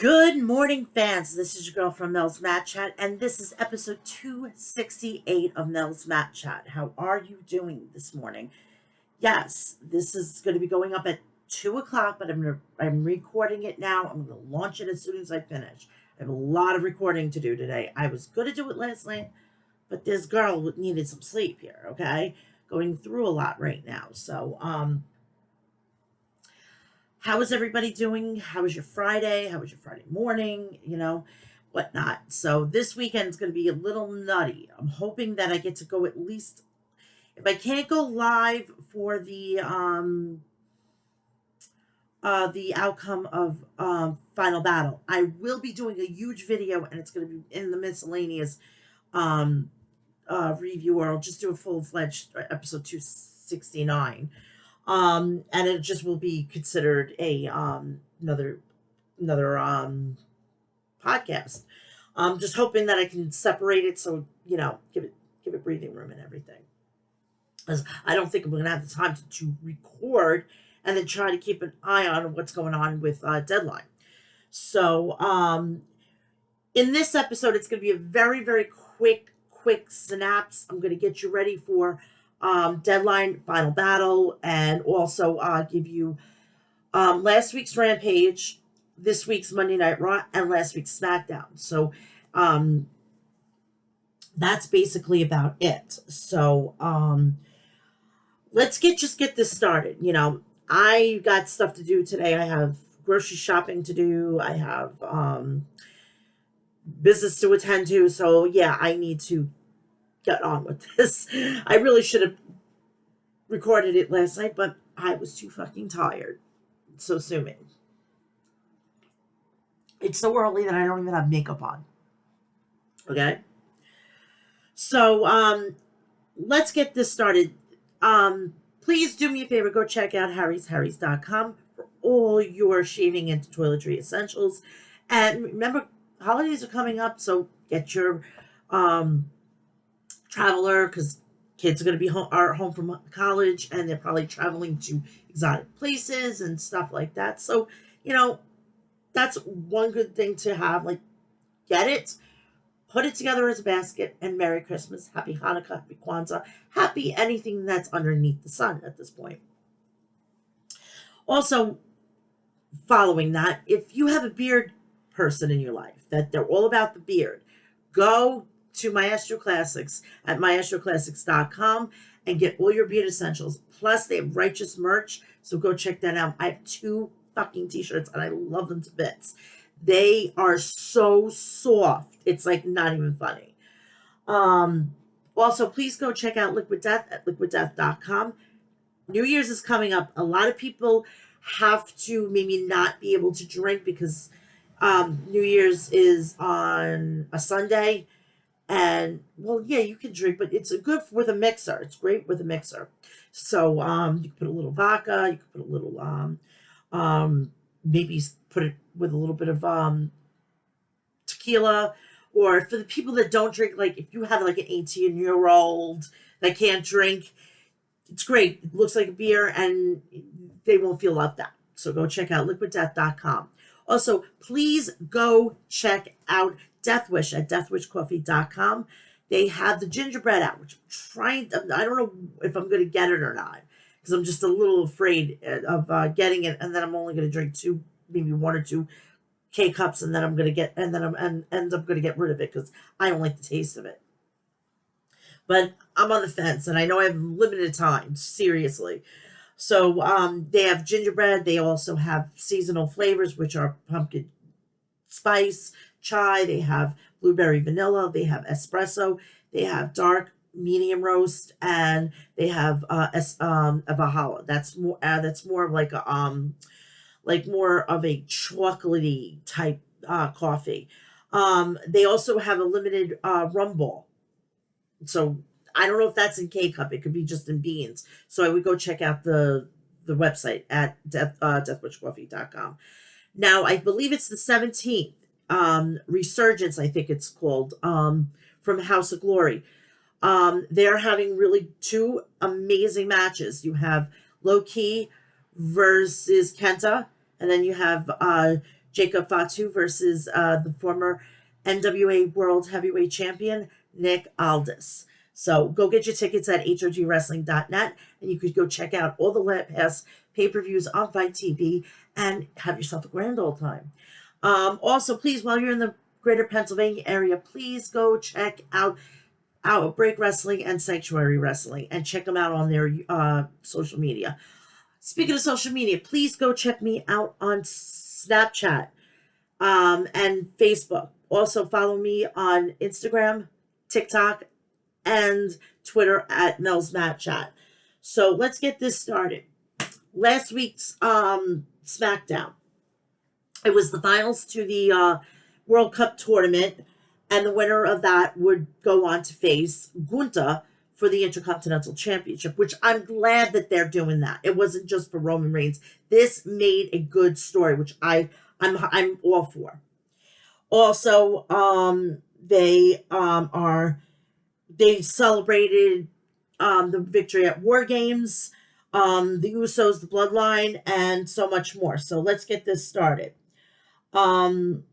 Good morning, fans. This is your girl from Mel's Mat Chat, and this is episode 268 of Mel's Mat Chat. How are you doing this morning? Yes, this is going to be going up at 2 o'clock, but I'm recording it now. I'm going to launch it as soon as I finish. I have a lot of recording to do today. I was going to do it last night, but this girl needed some sleep here, okay? Going through a lot right now. So, how is everybody doing? How was your Friday? How was your Friday morning? Whatnot. So this weekend is going to be a little nutty. I'm hoping that I get to go at least, if I can't go live for the outcome of Final Battle, I will be doing a huge video, and it's going to be in the miscellaneous review, or I'll just do a full-fledged episode 269. And it just will be considered a another podcast. I'm just hoping that I can separate it, so give it breathing room and everything. As I don't think I'm going to have the time to record and then try to keep an eye on what's going on with Deadline. So in this episode, it's going to be a very, very quick synapse. I'm going to get you ready for Deadline, Final Battle, and also give you last week's Rampage, this week's Monday Night Raw, and last week's SmackDown. So that's basically about it. So let's just get this started. I got stuff to do today. I have grocery shopping to do. I have business to attend to. So yeah, I need to get on with this. I really should have recorded it last night, but I was too fucking tired. So sue me. It's so early that I don't even have makeup on. Okay? So, let's get this started. Please do me a favor. Go check out harrys.com for all your shaving and toiletry essentials. And remember, holidays are coming up, so get your traveler, because kids are going to be home from college, and they're probably traveling to exotic places and stuff like that. So, that's one good thing to have. Like, get it, put it together as a basket, and Merry Christmas, Happy Hanukkah, Happy Kwanzaa, Happy anything that's underneath the sun at this point. Also, following that, if you have a beard person in your life, that they're all about the beard, go to Maestro Classics at maestroclassics.com and get all your beard essentials. Plus, they have righteous merch, so go check that out. I have 2 fucking t-shirts, and I love them to bits. They are so soft. It's like not even funny. Also, please go check out Liquid Death at liquiddeath.com. New Year's is coming up. A lot of people have to maybe not be able to drink because New Year's is on a Sunday. And, well, yeah, you can drink, but it's good with a mixer. It's great with a mixer. So you can put a little vodka. You can put a little, maybe put it with a little bit of tequila. Or for the people that don't drink, like if you have like an 18-year-old that can't drink, it's great. It looks like a beer, and they won't feel left out. So go check out liquiddeath.com. Also, please go check out Death Wish at deathwishcoffee.com. They have the gingerbread out, which I'm trying to, I don't know if I'm going to get it or not, because I'm just a little afraid of getting it, and then I'm only going to drink 2, maybe 1 or 2 K-cups, and then I'm going to get, and then I'm end up going to get rid of it because I don't like the taste of it. But I'm on the fence, and I know I have limited time, seriously. So they have gingerbread. They also have seasonal flavors, which are pumpkin spice, chai. They have blueberry vanilla. They have espresso. They have dark, medium roast, and they have a Valhalla. That's more of like a more of a chocolatey type coffee. They also have a limited rum ball. So I don't know if that's in K-cup. It could be just in beans. So I would go check out the website at deathwishcoffee.com. Now, I believe it's the 17th. Resurgence, I think it's called, from House of Glory. They're having really 2 amazing matches. You have Low Key versus Kenta, and then you have Jacob Fatu versus the former NWA World Heavyweight Champion, Nick Aldis. So go get your tickets at hogwrestling.net, and you could go check out all the past pay-per-views on Fight TV and have yourself a grand old time. Also, please, while you're in the greater Pennsylvania area, please go check out Outbreak Wrestling and Sanctuary Wrestling and check them out on their social media. Speaking of social media, please go check me out on Snapchat and Facebook. Also, follow me on Instagram, TikTok, and Twitter at Mel'S Mat Chat. So let's get this started. Last week's SmackDown. It was the finals to the World Cup tournament, and the winner of that would go on to face Gunther for the Intercontinental Championship, which I'm glad that they're doing that. It wasn't just for Roman Reigns. This made a good story, which I'm all for. Also, they celebrated the victory at War Games, the Usos, the Bloodline, and so much more. So let's get this started. On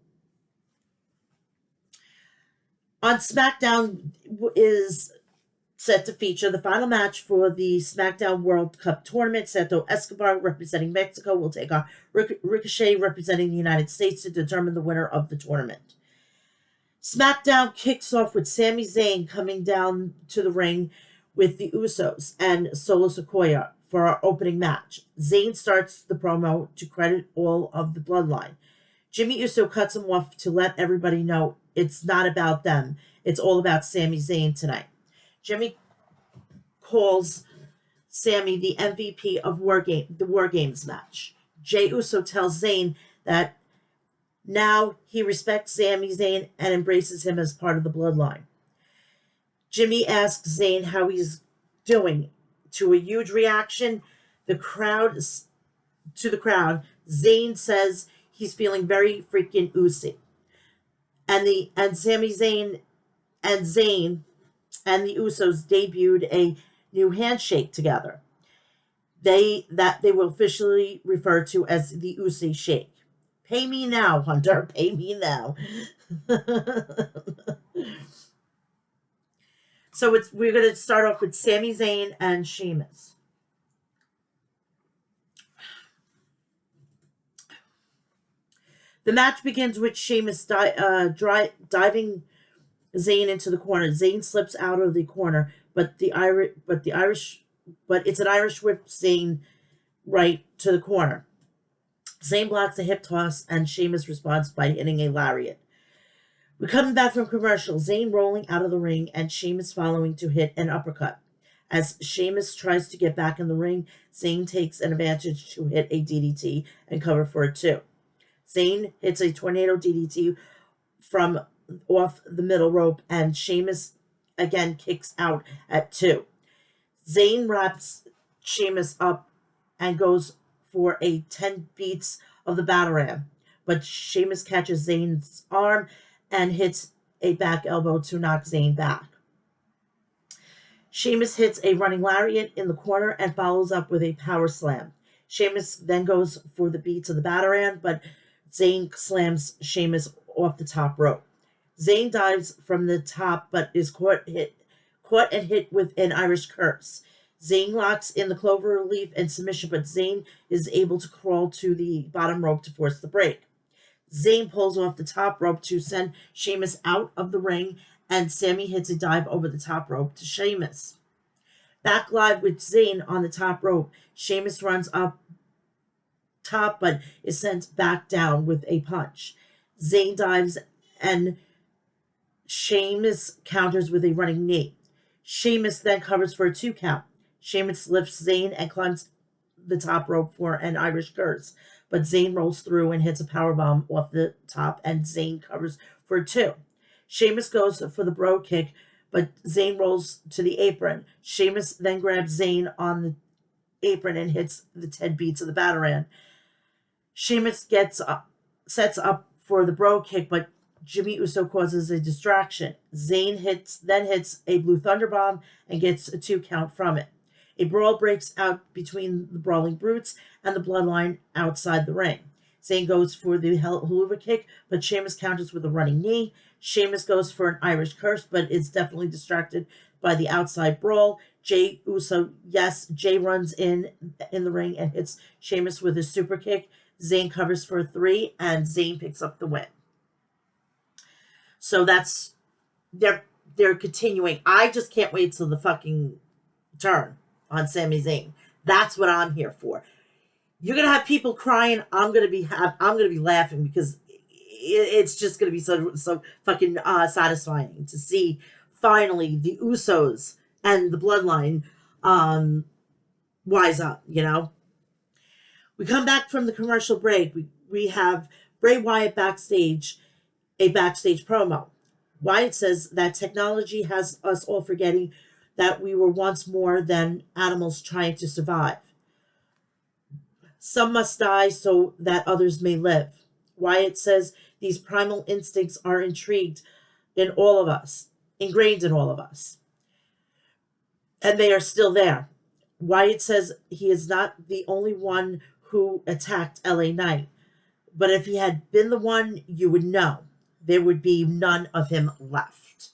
SmackDown is set to feature the final match for the SmackDown World Cup tournament. Santo Escobar, representing Mexico, will take on Ricochet, representing the United States, to determine the winner of the tournament. SmackDown kicks off with Sami Zayn coming down to the ring with the Usos and Solo Sikoa for our opening match. Zayn starts the promo to credit all of the Bloodline. Jimmy Uso cuts him off to let everybody know it's not about them. It's all about Sami Zayn tonight. Jimmy calls Sami the MVP of the War Games match. Jey Uso tells Zayn that now he respects Sami Zayn and embraces him as part of the Bloodline. Jimmy asks Zayn how he's doing. To a huge reaction, the crowd, Zayn says he's feeling very freaking oozy. And Sami Zayn and Zayn and the Usos debuted a new handshake together. They will officially refer to as the Uso Shake. Pay me now, Hunter. Pay me now. So we're going to start off with Sami Zayn and Sheamus. The match begins with Sheamus diving Zayn into the corner. Zayn slips out of the corner, but it's an Irish whip Zayn right to the corner. Zayn blocks a hip toss, and Sheamus responds by hitting a lariat. We're coming back from commercial. Zayn rolling out of the ring, and Sheamus following to hit an uppercut. As Sheamus tries to get back in the ring, Zayn takes an advantage to hit a DDT and cover for a 2. Zayn hits a tornado DDT from off the middle rope, and Sheamus again kicks out at 2. Zayn wraps Sheamus up and goes for a 10 beats of the Batarang, but Sheamus catches Zayn's arm and hits a back elbow to knock Zayn back. Sheamus hits a running lariat in the corner and follows up with a power slam. Sheamus then goes for the beats of the Batarang, but Zayn slams Sheamus off the top rope. Zayn dives from the top, but is caught and hit with an Irish curse. Zayn locks in the cloverleaf and submission, but Zayn is able to crawl to the bottom rope to force the break. Zayn pulls off the top rope to send Sheamus out of the ring, and Sami hits a dive over the top rope to Sheamus. Back live with Zayn on the top rope, Sheamus runs up top but is sent back down with a punch. Zayn dives and Sheamus counters with a running knee. Sheamus then covers for a 2 count. Sheamus lifts Zayn and climbs the top rope for an Irish curse, but Zayn rolls through and hits a powerbomb off the top, and Zayn covers for a 2. Sheamus goes for the bro kick, but Zayn rolls to the apron. Sheamus then grabs Zayn on the apron and hits the 10 beats of the Batarang. Sheamus sets up for the bro kick, but Jimmy Uso causes a distraction. Zayn then hits a Blue Thunder Bomb and gets a 2 count from it. A brawl breaks out between the Brawling Brutes and the Bloodline outside the ring. Zayn goes for the haluva kick, but Sheamus counters with a running knee. Sheamus goes for an Irish curse, but is definitely distracted by the outside brawl. Jey Uso, yes, Jey runs in the ring and hits Sheamus with his super kick. Zayn covers for a 3, and Zayn picks up the win. So that's they're continuing. I just can't wait till the fucking turn on Sami Zayn. That's what I'm here for. You're gonna have people crying. I'm gonna be laughing because it's just gonna be so fucking satisfying to see finally the Usos and the Bloodline wise up. You know, we come back from the commercial break. We have Bray Wyatt backstage, a backstage promo. Wyatt says that technology has us all forgetting that we were once more than animals trying to survive. Some must die so that others may live. Wyatt says these primal instincts are ingrained in all of us, and they are still there. Wyatt says he is not the only one who attacked LA Knight, but if he had been the one, you would know. There would be none of him left.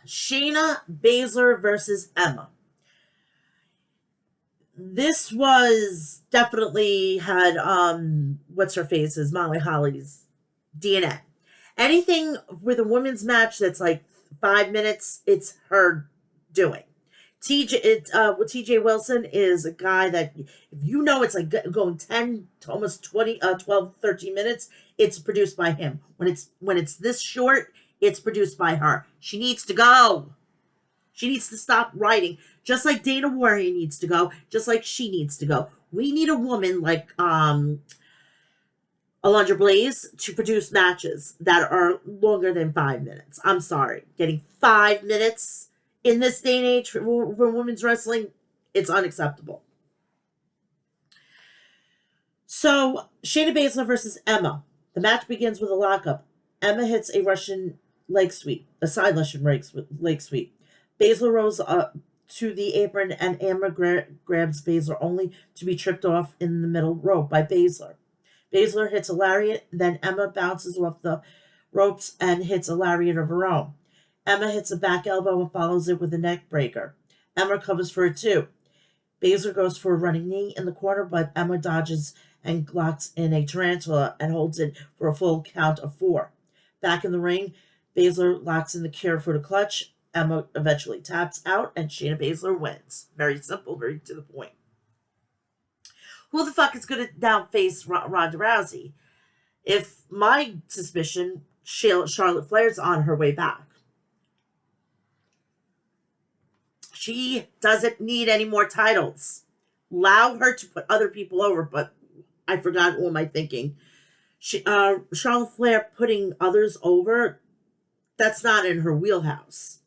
Shayna Baszler versus Emma. This was definitely had what's her face's Molly Holly's DNA. Anything with a women's match that's like 5 minutes, it's her doing. TJ Wilson is a guy that if you know it's like going 10 to almost 20 12 13 minutes, it's produced by him. When it's this short, it's produced by her. She needs to go. She needs to stop writing. Just like Dana Warrior needs to go, just like she needs to go. We need a woman like Alundra Blaze to produce matches that are longer than 5 minutes. I'm sorry. Getting 5 minutes in this day and age for women's wrestling, it's unacceptable. So, Shayna Baszler versus Emma. The match begins with a lockup. Emma hits a Russian leg sweep, a side Russian leg sweep. Baszler rolls up to the apron, and Emma grabs Baszler only to be tripped off in the middle rope by Baszler. Baszler hits a lariat, then Emma bounces off the ropes and hits a lariat of her own. Emma hits a back elbow and follows it with a neck breaker. Emma covers for a 2. Baszler goes for a running knee in the corner, but Emma dodges and locks in a tarantula and holds it for a full count of 4. Back in the ring, Baszler locks in the cure for the clutch. Emma eventually taps out, and Shayna Baszler wins. Very simple, very to the point. Who the fuck is going to now face Ronda Rousey? If my suspicion, Charlotte Flair's on her way back. She doesn't need any more titles. Allow her to put other people over, but I forgot, who am I thinking? Charlotte Flair putting others over, that's not in her wheelhouse.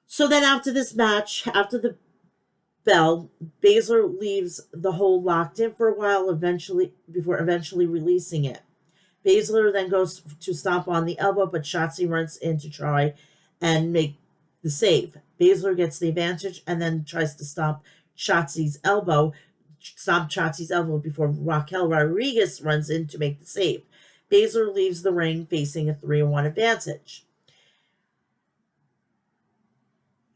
So then after this match, after the bell, Baszler leaves the hold locked in for a while, before eventually releasing it. Baszler then goes to stomp on the elbow, but Shotzi runs in to try and make the save. Baszler gets the advantage and then tries to stomp Shotzi's elbow before Raquel Rodriguez runs in to make the save. Baszler leaves the ring facing a 3-1 advantage.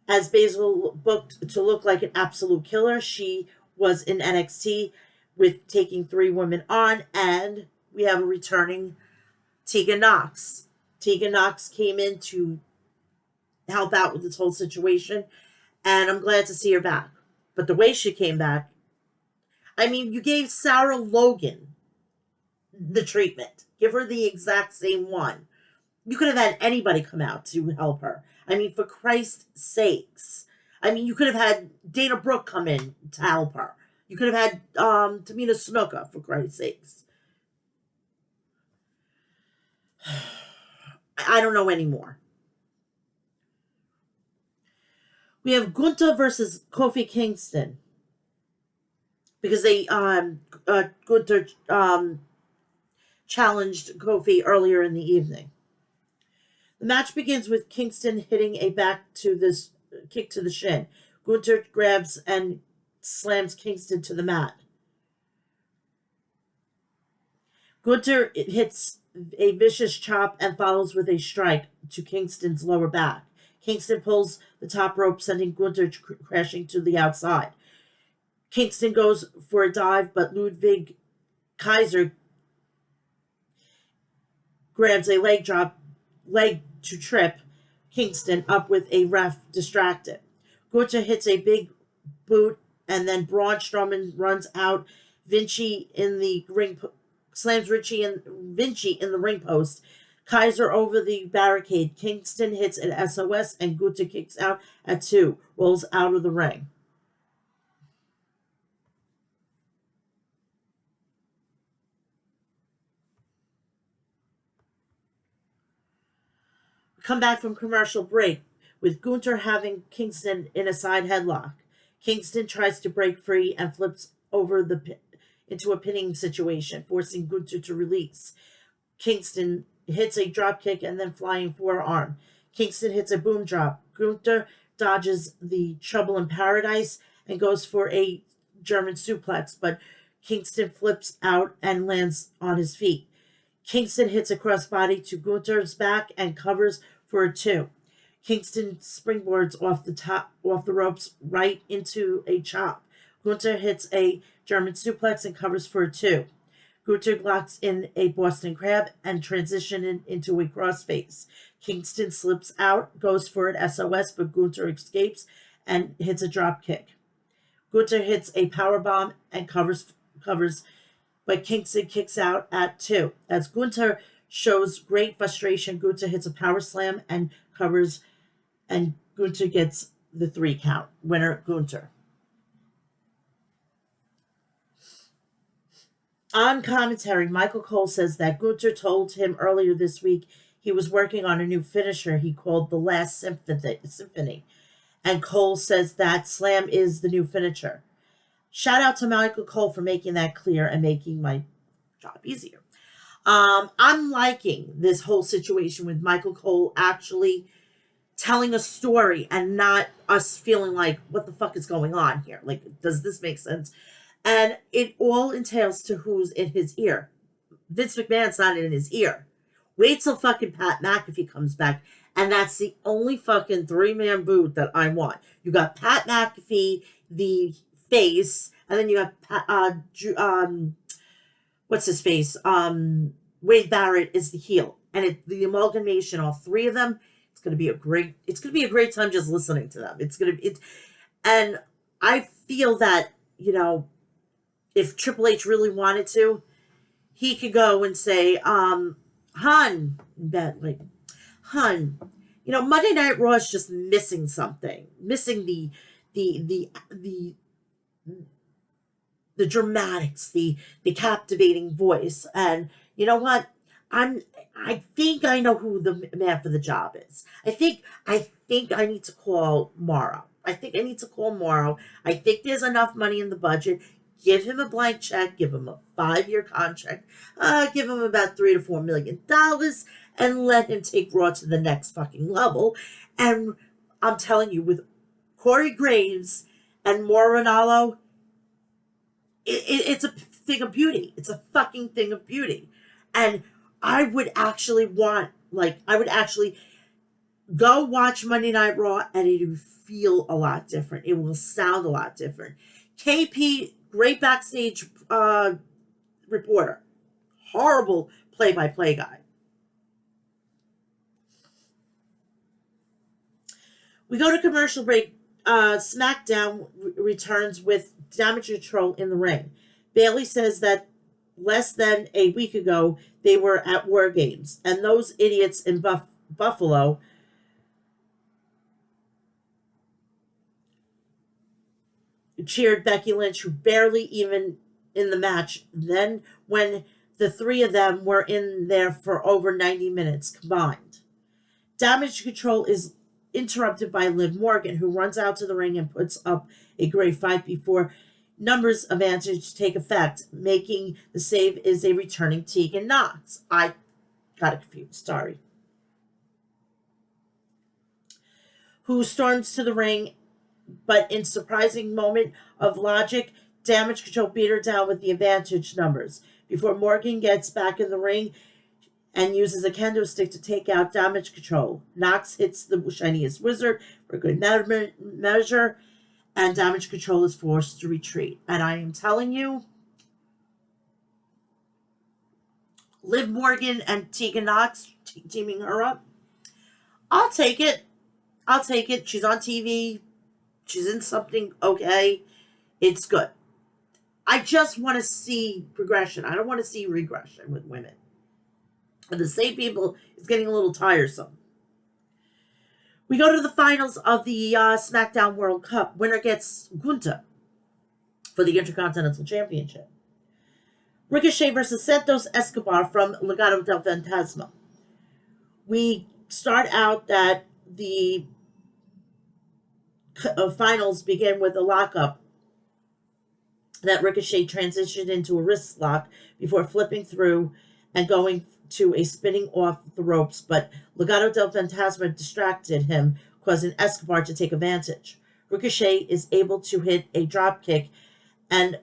As Baszler booked to look like an absolute killer, she was in NXT with taking 3 women on, and we have a returning Tegan Nox. Tegan Nox came in to help out with this whole situation, and I'm glad to see her back. But the way she came back, I mean, you gave Sarah Logan the treatment. Give her the exact same one. You could have had anybody come out to help her. I mean, for Christ's sakes. I mean, you could have had Dana Brooke come in to help her. You could have had Tamina Snuka, for Christ's sakes. I don't know anymore. We have Gunther versus Kofi Kingston. Because Gunther challenged Kofi earlier in the evening. The match begins with Kingston hitting a back to this kick to the shin. Gunther grabs and slams Kingston to the mat. Gunther hits a vicious chop and follows with a strike to Kingston's lower back. Kingston pulls the top rope, sending Gunther crashing to the outside. Kingston goes for a dive, but Ludwig Kaiser grabs a leg to trip Kingston up with a ref distracted. Gunther hits a big boot, and then Braun Strowman runs out. Vinci in the ring slams Vinci in the ring post. Kaiser over the barricade. Kingston hits an SOS, and Gunther kicks out at 2, rolls out of the ring. Come back from commercial break with Gunther having Kingston in a side headlock. Kingston tries to break free and flips over into a pinning situation, forcing Gunther to release. Kingston hits a drop kick and then flying forearm. Kingston hits a boom drop. Gunther dodges the Trouble in Paradise and goes for a German suplex, but Kingston flips out and lands on his feet. Kingston hits a crossbody to Gunther's back and covers for a 2. Kingston springboards off the ropes right into a chop. Gunther hits a German suplex and covers for a 2. Gunther locks in a Boston Crab and transitions into a crossface. Kingston slips out, goes for an SOS, but Gunther escapes and hits a drop kick. Gunther hits a powerbomb and covers, but Kingston kicks out at 2. As Gunther shows great frustration, Gunther hits a power slam and covers, and Gunther gets the 3 count. Winner, Gunther. On commentary, Michael Cole says that Gunther told him earlier this week he was working on a new finisher he called The Last Symphony. And Cole says that Slam is the new finisher. Shout out to Michael Cole for making that clear and making my job easier. I'm liking this whole situation with Michael Cole actually telling a story and not us feeling like, what the fuck is going on here? Like, does this make sense? And it all entails to who's in his ear. Vince McMahon's not in his ear. Wait till fucking Pat McAfee comes back, and that's the only fucking 3-man boot that I want. You got Pat McAfee, the face, and then you have what's his face? Wade Barrett is the heel, and the amalgamation, all 3 of them. It's gonna be a great time just listening to them. And I feel that, you know, if Triple H really wanted to, he could go and say, Hun, you know, Monday Night Raw is just missing something, missing the dramatics, the captivating voice. And you know what? I think I know who the man for the job is. I think I need to call Morrow. I think there's enough money in the budget. Give him a blank check. Give him a 5-year contract. Give him about $3 to $4 million, and let him take Raw to the next fucking level. And I'm telling you, with Corey Graves and Mauro Ranallo, it's a thing of beauty. It's a fucking thing of beauty. And I would actually go watch Monday Night Raw, and it will feel a lot different. It will sound a lot different. KP, great backstage reporter. Horrible play-by-play guy. We go to commercial break. SmackDown returns with Damage Control in the ring. Bayley says that less than a week ago, they were at War Games, and those idiots in Buffalo cheered Becky Lynch, who barely even in the match, then when the 3 of them were in there for over 90 minutes combined. Damage Control is interrupted by Liv Morgan, who runs out to the ring and puts up a great fight before numbers advantage take effect, making the save is a returning Tegan Knox. I got it confused, sorry. who storms to the ring, but in surprising moment of logic, Damage Control beat her down with the advantage numbers. Before Morgan gets back in the ring and uses a kendo stick to take out Damage Control, Nox hits the shiniest wizard for good measure, and Damage Control is forced to retreat. And I am telling you, Liv Morgan and Tegan Nox teaming her up, I'll take it. I'll take it. She's on TV. She's in something okay. It's good. I just want to see progression. I don't want to see regression with women. And the same people is getting a little tiresome. We go to the finals of the SmackDown World Cup. Winner gets Gunther for the Intercontinental Championship. Ricochet versus Santos Escobar from Legado del Fantasma. We start out that the finals begin with a lockup that Ricochet transitioned into a wrist lock before flipping through and going to a spinning off the ropes, but Legado del Fantasma distracted him, causing Escobar to take advantage. Ricochet is able to hit a drop kick, and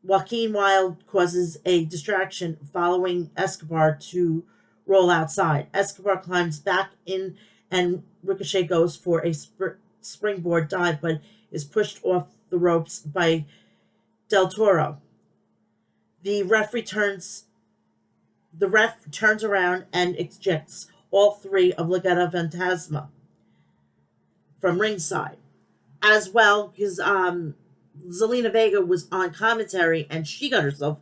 Joaquin Wilde causes a distraction, following Escobar to roll outside. Escobar climbs back in, and Ricochet goes for a springboard dive, but is pushed off the ropes by Del Toro. The ref turns around and ejects all three of Legado Fantasma from ringside. As well, because Zelina Vega was on commentary and she got herself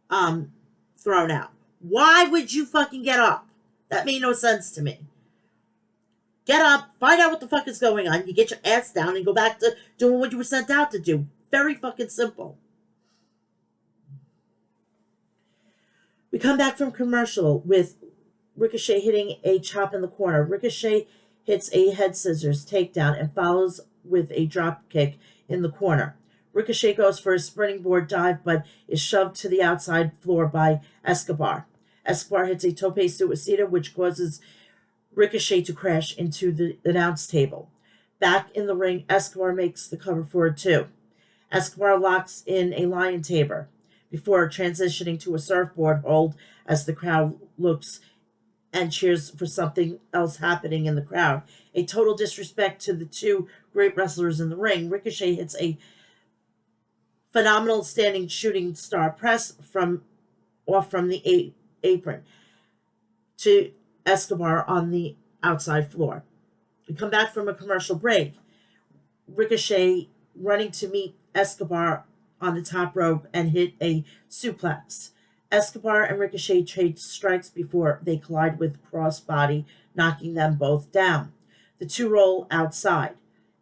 thrown out. Why would you fucking get up? That made no sense to me. Get up, find out what the fuck is going on. You get your ass down and go back to doing what you were sent out to do. Very fucking simple. We come back from commercial with Ricochet hitting a chop in the corner. Ricochet hits a head scissors takedown and follows with a drop kick in the corner. Ricochet goes for a sprinting board dive, but is shoved to the outside floor by Escobar. Escobar hits a tope suicida, which causes Ricochet to crash into the announce table. Back in the ring, Escobar makes the cover for a 2. Escobar locks in a lion tamer before transitioning to a surfboard hold as the crowd looks and cheers for something else happening in the crowd. A total disrespect to the two great wrestlers in the ring. Ricochet hits a phenomenal standing shooting star press from the apron to Escobar on the outside floor. We come back from a commercial break. Ricochet running to meet Escobar on the top rope and hit a suplex. Escobar and Ricochet trade strikes before they collide with crossbody, knocking them both down. The two roll outside.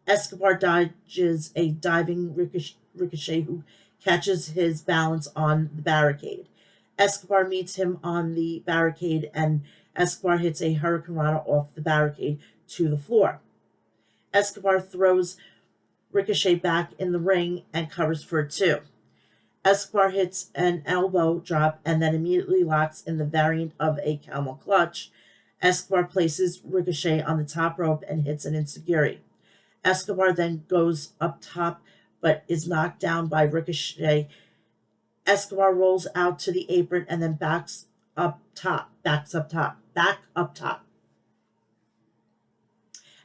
Escobar dodges a diving Ricochet, who catches his balance on the barricade. Escobar meets him on the barricade, and Escobar hits a hurricanrana off the barricade to the floor. Escobar throws Ricochet back in the ring and covers for a 2. Escobar hits an elbow drop and then immediately locks in the variant of a camel clutch. Escobar places Ricochet on the top rope and hits an enziguri. Escobar then goes up top but is knocked down by Ricochet. Escobar rolls out to the apron and then backs up top.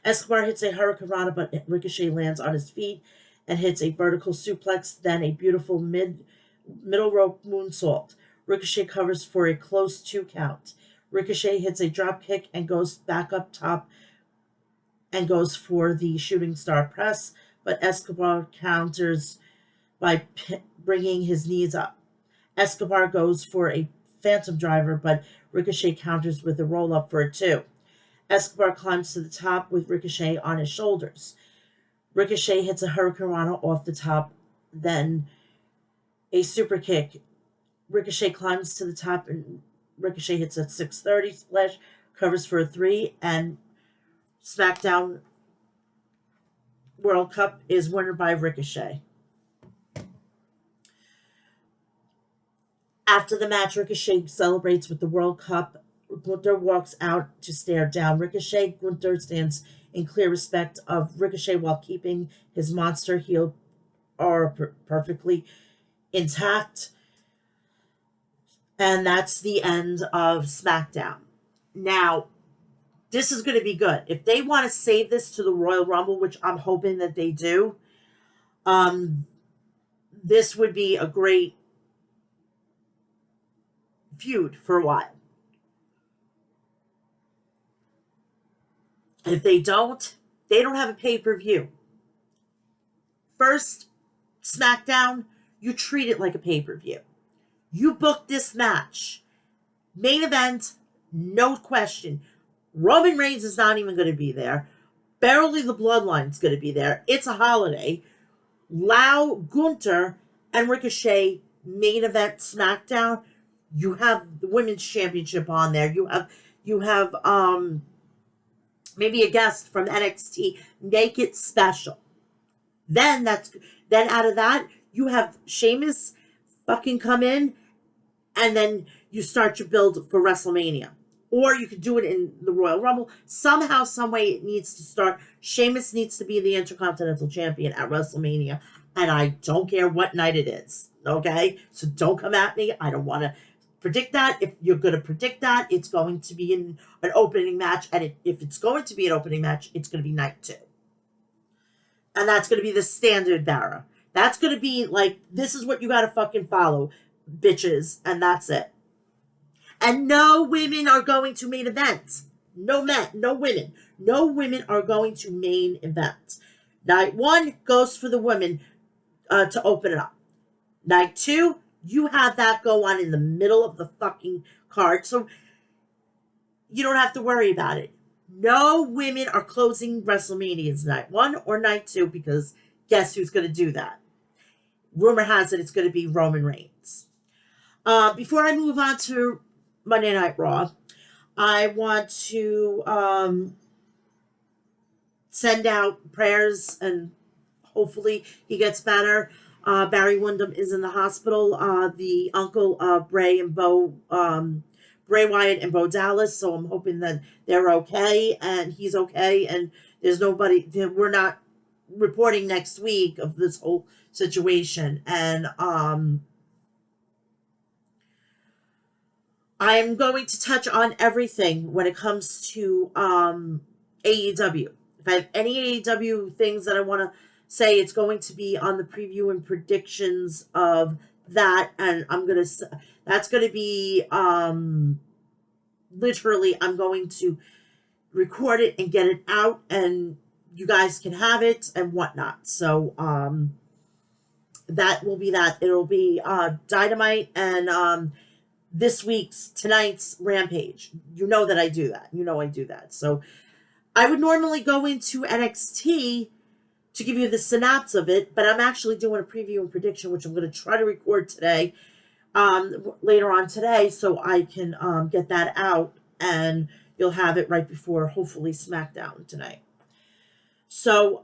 Escobar hits a hurricanrana, but Ricochet lands on his feet and hits a vertical suplex, then a beautiful middle rope moonsault. Ricochet covers for a close 2 count. Ricochet hits a drop kick and goes back up top and goes for the shooting star press, but Escobar counters by bringing his knees up. Escobar goes for a phantom driver, but Ricochet counters with a roll up for a 2. Escobar climbs to the top with Ricochet on his shoulders. Ricochet hits a hurricanrana off the top, then a super kick. Ricochet climbs to the top and Ricochet hits a 630 splash, covers for a 3, and SmackDown World Cup is winner by Ricochet. After the match, Ricochet celebrates with the World Cup. Gunther walks out to stare down Ricochet. Gunther stands in clear respect of Ricochet while keeping his monster heel aura perfectly intact. And that's the end of SmackDown. Now, this is going to be good. If they want to save this to the Royal Rumble, which I'm hoping that they do, this would be a great feud for a while. If they don't have a pay-per-view. First SmackDown, you treat it like a pay-per-view. You book this match. Main event, no question. Roman Reigns is not even going to be there. Barely the Bloodline's going to be there. It's a holiday. Lau, Gunther, and Ricochet, main event SmackDown. You have the Women's Championship on there. You have maybe a guest from NXT. Make it special. Then out of that, you have Sheamus fucking come in, and then you start your build for WrestleMania. Or you could do it in the Royal Rumble. Somehow, some way it needs to start. Sheamus needs to be the Intercontinental Champion at WrestleMania. And I don't care what night it is. Okay? So don't come at me. I don't want to predict that. If you're going to predict that, it's going to be in an opening match. And if it's going to be an opening match, it's going to be night 2. And that's going to be the standard bearer. That's going to be like, this is what you got to fucking follow, bitches. And that's it. And no women are going to main events. No men, no women. No women are going to main events. Night 1 goes for the women to open it up. Night 2, you have that go on in the middle of the fucking card. So you don't have to worry about it. No women are closing WrestleManias night 1 or night 2 because guess who's going to do that? Rumor has it it's going to be Roman Reigns. Before I move on to Monday Night Raw, I want to send out prayers and hopefully he gets better. Barry Windham is in the hospital. The uncle of Bray and Bo, Bray Wyatt and Bo Dallas. So I'm hoping that they're okay and he's okay. And there's nobody, we're not reporting next week of this whole situation. And I'm going to touch on everything when it comes to AEW. If I have any AEW things that I want to say, it's going to be on the preview and predictions of that. And that's going to be literally, I'm going to record it and get it out and you guys can have it and whatnot. So that will be that. It'll be Dynamite and tonight's Rampage. You know that I do that. You know I do that. So I would normally go into NXT to give you the synopsis of it, but I'm actually doing a preview and prediction, which I'm going to try to record today, later on today, so I can get that out, and you'll have it right before, hopefully, SmackDown tonight. So,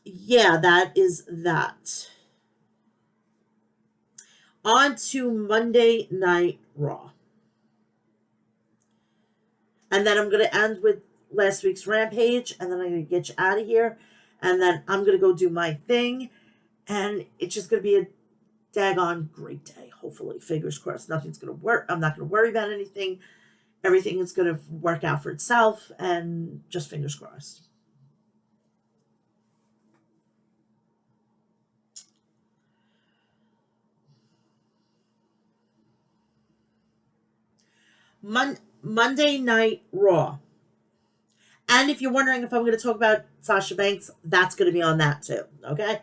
yeah, that is that. On to Monday Night Raw. And then I'm going to end with last week's Rampage, and then I'm going to get you out of here, and then I'm going to go do my thing, and it's just going to be a daggone great day, hopefully. Fingers crossed. Nothing's going to work. I'm not going to worry about anything. Everything is going to work out for itself, and just fingers crossed. Monday Night Raw. And if you're wondering if I'm going to talk about Sasha Banks, that's going to be on that too, okay?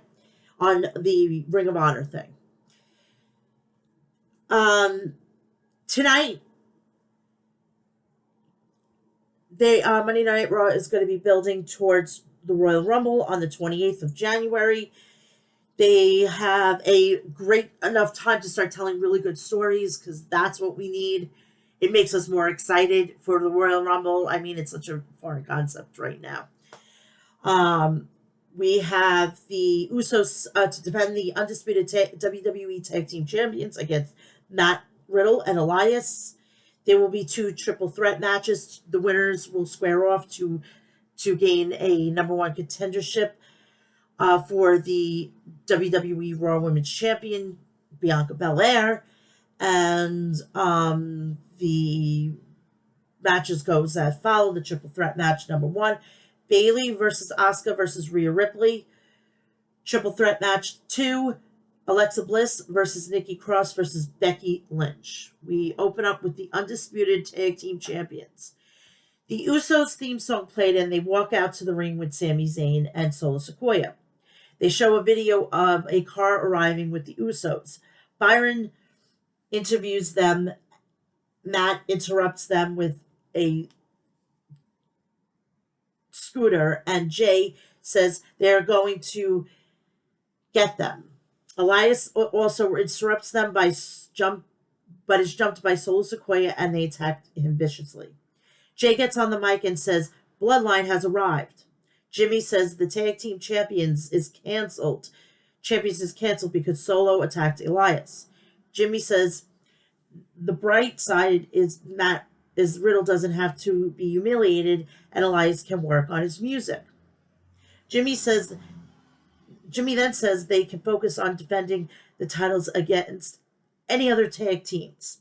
On the Ring of Honor thing. Tonight, Monday Night Raw is going to be building towards the Royal Rumble on the 28th of January. They have a great enough time to start telling really good stories because that's what we need. It makes us more excited for the Royal Rumble. I mean, it's such a foreign concept right now. We have the Usos to defend the undisputed WWE Tag Team Champions against Matt Riddle and Elias. There will be 2 triple threat matches. The winners will square off to to gain a number one contendership for the WWE Raw Women's Champion, Bianca Belair. And the matches goes that follow. The triple threat match number one, Bayley versus Asuka versus Rhea Ripley. Triple threat match 2, Alexa Bliss versus Nikki Cross versus Becky Lynch. We open up with the undisputed tag team champions. The Usos theme song played and they walk out to the ring with Sami Zayn and Solo Sikoa. They show a video of a car arriving with the Usos. Byron interviews them. Matt interrupts them with a scooter, and Jay says they're going to get them. Elias also interrupts them but is jumped by Solo Sikoa, and they attack him viciously. Jay gets on the mic and says Bloodline has arrived. Jimmy says the tag team champions is canceled. Champions is canceled because Solo attacked Elias. Jimmy says the bright side is Riddle doesn't have to be humiliated and Elias can work on his music. Jimmy then says they can focus on defending the titles against any other tag teams.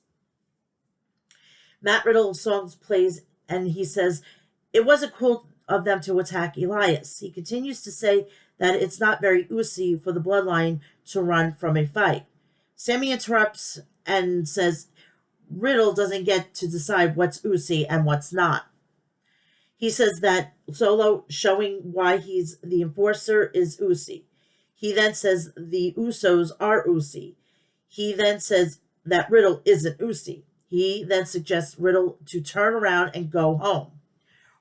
Matt Riddle's song plays and he says it wasn't cool of them to attack Elias. He continues to say that it's not very Usi for the Bloodline to run from a fight. Sammy interrupts and says Riddle doesn't get to decide what's Usi and what's not. He says that Solo showing why he's the enforcer is Usi. He then says the Usos are Usi. He then says that Riddle isn't Usi. He then suggests Riddle to turn around and go home.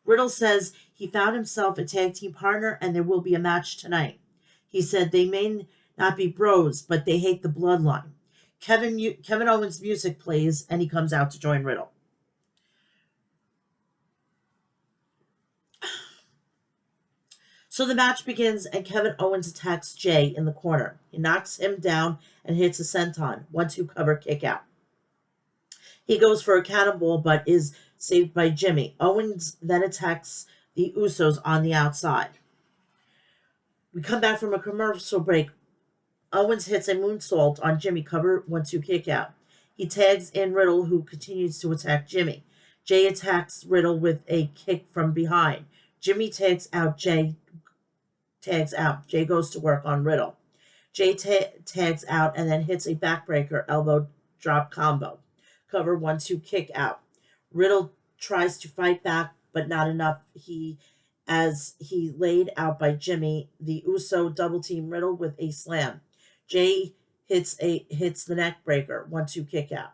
Riddle says he found himself a tag team partner and there will be a match tonight. He said they may not be bros, but they hate the Bloodline. Kevin Owens' music plays and he comes out to join Riddle. So the match begins and Kevin Owens attacks Jay in the corner. He knocks him down and hits a senton. 1-2 cover kick out. He goes for a cannonball but is saved by Jimmy. Owens then attacks the Usos on the outside. We come back from a commercial break. Owens hits a moonsault on Jimmy, cover 1-2 kick out. He tags in Riddle, who continues to attack Jimmy. Jay attacks Riddle with a kick from behind. Jimmy tags out. Jay goes to work on Riddle. Jay tags out and then hits a backbreaker elbow drop combo. Cover 1-2 kick out. Riddle tries to fight back, but not enough. As he laid out by Jimmy, the Uso double team Riddle with a slam. Jay hits the neck breaker, 1-2 kick out.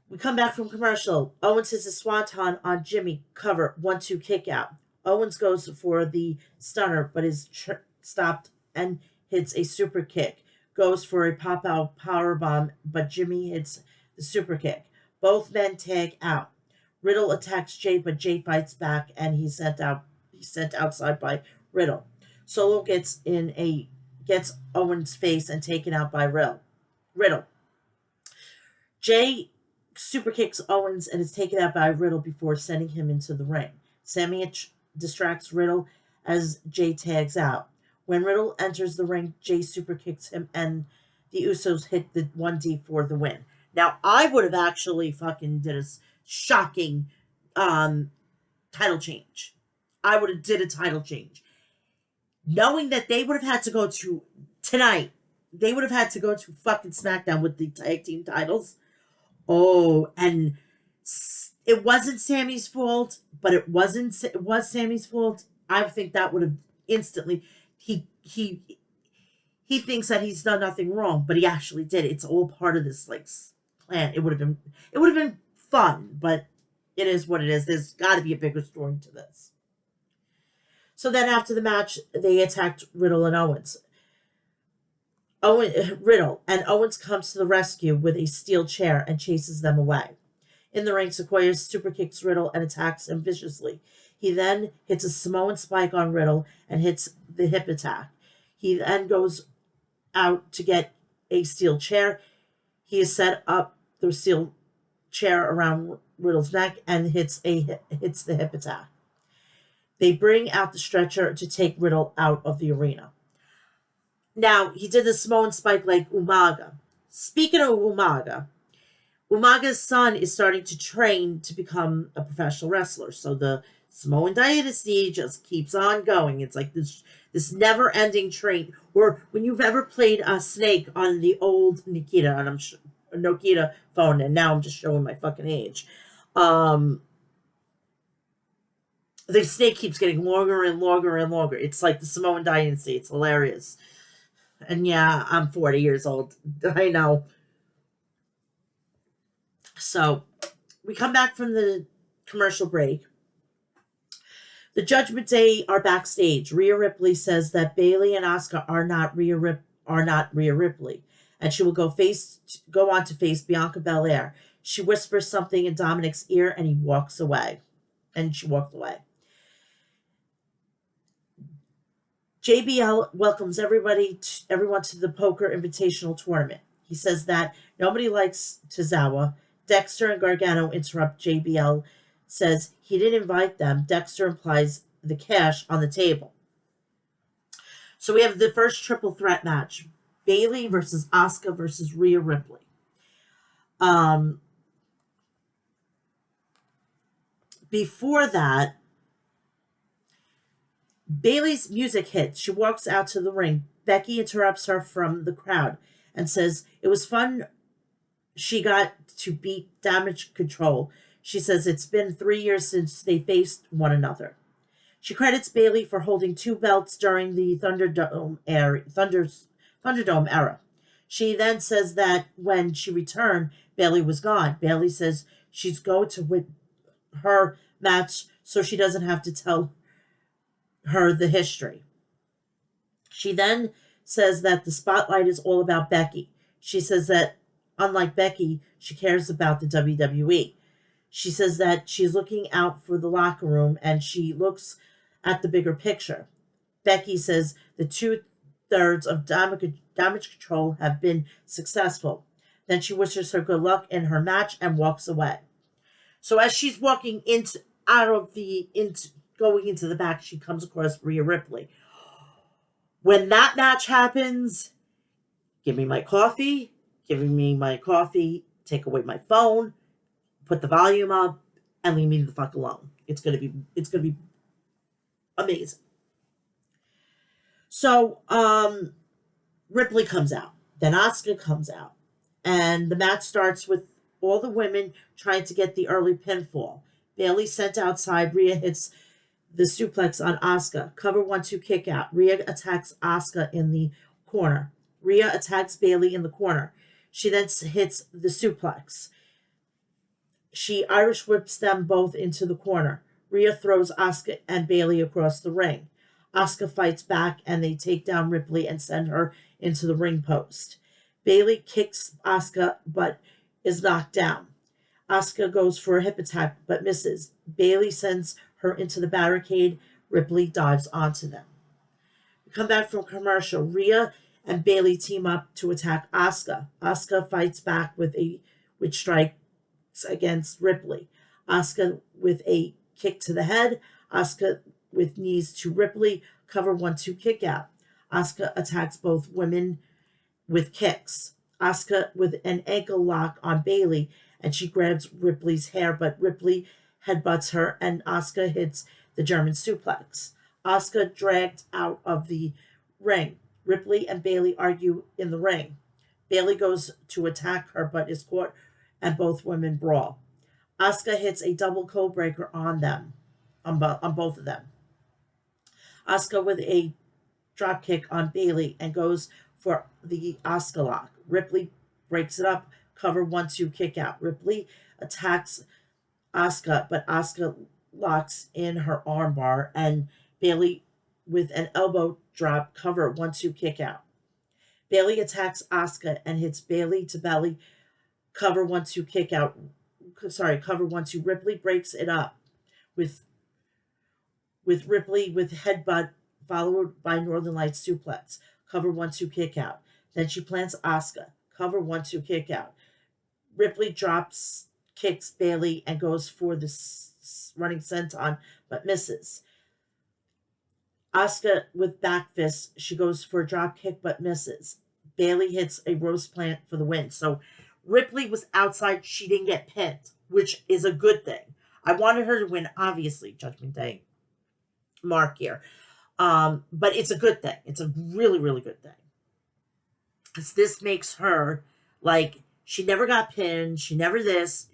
We come back from commercial. Owens hits a swanton on Jimmy, cover 1-2 kick out. Owens goes for the stunner, but is stopped and hits a super kick. Goes for a pop-out powerbomb, but Jimmy hits the super kick. Both men tag out. Riddle attacks Jay, but Jay fights back, and he's sent outside by Riddle. Solo gets Owens' face and taken out by Riddle. Jay super kicks Owens and is taken out by Riddle before sending him into the ring. Sammy distracts Riddle as Jay tags out. When Riddle enters the ring, Jay super kicks him and the Usos hit the 1D for the win. Now, I would have actually fucking did a shocking title change. I would have did a title change. Knowing that they would have had to go to, tonight, they would have had to go to fucking SmackDown with the tag team titles. Oh, and it wasn't Sammy's fault, but it was Sammy's fault. I think that would have instantly, he thinks that he's done nothing wrong, but he actually did. It's all part of this like plan. It would have been fun, but it is what it is. There's got to be a bigger story to this. So then after the match, they attacked Riddle and Owens. Riddle and Owens comes to the rescue with a steel chair and chases them away. In the ring, Sikoa super kicks Riddle and attacks him viciously. He then hits a Samoan spike on Riddle and hits the hip attack. He then goes out to get a steel chair. He has set up the steel chair around Riddle's neck and hits the hip attack. They bring out the stretcher to take Riddle out of the arena. Now, he did the Samoan spike like Umaga. Speaking of Umaga, Umaga's son is starting to train to become a professional wrestler. So the Samoan dynasty just keeps on going. It's like this never-ending train. Or when you've ever played a Snake on the old Nikita, and Nokia phone, and now I'm just showing my fucking age. The Snake keeps getting longer and longer and longer. It's like the Samoan dynasty. It's hilarious. And yeah, I'm 40 years old. I know. So we come back from the commercial break. The Judgment Day are backstage. Rhea Ripley says that Bayley and Asuka are not Rhea Ripley, and she will go on to face Bianca Belair. She whispers something in Dominic's ear, and he walks away. And she walked away. JBL welcomes everyone to the Poker Invitational Tournament. He says that nobody likes Tozawa. Dexter and Gargano interrupt. JBL says he didn't invite them. Dexter implies the cash on the table. So we have the first triple threat match. Bayley versus Asuka versus Rhea Ripley. Before that, Bayley's music hits. She walks out to the ring. Becky interrupts her from the crowd and says it was fun. She got to beat Damage Control. She says it's been 3 years since they faced one another. She credits Bayley for holding 2 belts during the Thunderdome era. She then says that when she returned, Bayley was gone. Bayley says she's going to win her match so she doesn't have to tell her the history. She then says that the spotlight is all about Becky. She says that unlike Becky, she cares about the WWE. She says that she's looking out for the locker room and she looks at the bigger picture. Becky says the 2/3 of damage control have been successful. Then she wishes her good luck in her match and walks away. So as she's walking going into the back, she comes across Rhea Ripley. When that match happens, give me my coffee, take away my phone, put the volume up, and leave me the fuck alone. It's gonna be amazing. So Ripley comes out, then Asuka comes out, and the match starts with all the women trying to get the early pinfall. Bayley sent outside. Rhea hits the suplex on Asuka. Cover 1-2 kick out. Rhea attacks Asuka in the corner. Rhea attacks Bayley in the corner. She then hits the suplex. She Irish whips them both into the corner. Rhea throws Asuka and Bayley across the ring. Asuka fights back and they take down Ripley and send her into the ring post. Bayley kicks Asuka but is knocked down. Asuka goes for a hip attack but misses. Bayley sends her into the barricade. Ripley dives onto them. We come back from commercial. Rhea and Bayley team up to attack Asuka. Asuka fights back with strikes against Ripley. Asuka with a kick to the head. Asuka with knees to Ripley. Cover 1-2 kick out. Asuka attacks both women with kicks. Asuka with an ankle lock on Bayley, and she grabs Ripley's hair, but Ripley headbutts her, and Asuka hits the German suplex. Asuka dragged out of the ring. Ripley and Bayley argue in the ring. Bayley goes to attack her, but is caught, and both women brawl. Asuka hits a double code breaker on both of them. Asuka with a drop kick on Bayley and goes for the Asuka lock. Ripley breaks it up. Cover 1-2 kick out. Ripley attacks Asuka, but Asuka locks in her armbar, and Bayley with an elbow drop. Cover 1-2 kick out. Bayley attacks Asuka and hits Bayley to belly. Cover 1-2 kick out. Cover 1-2. Ripley breaks it up with Ripley with headbutt followed by Northern Lights suplex. Cover 1-2 kick out. Then she plants Asuka. Cover 1-2 kick out. Ripley kicks Bayley and goes for the running senton, but misses. Asuka with back fists. She goes for a drop kick but misses. Bailey hits a roast plant for the win. So Ripley was outside. She didn't get pinned, which is a good thing. I wanted her to win, obviously, Judgment Day mark here. But it's a good thing. It's a really, really good thing. Because this makes her, like, she never got pinned. She never this.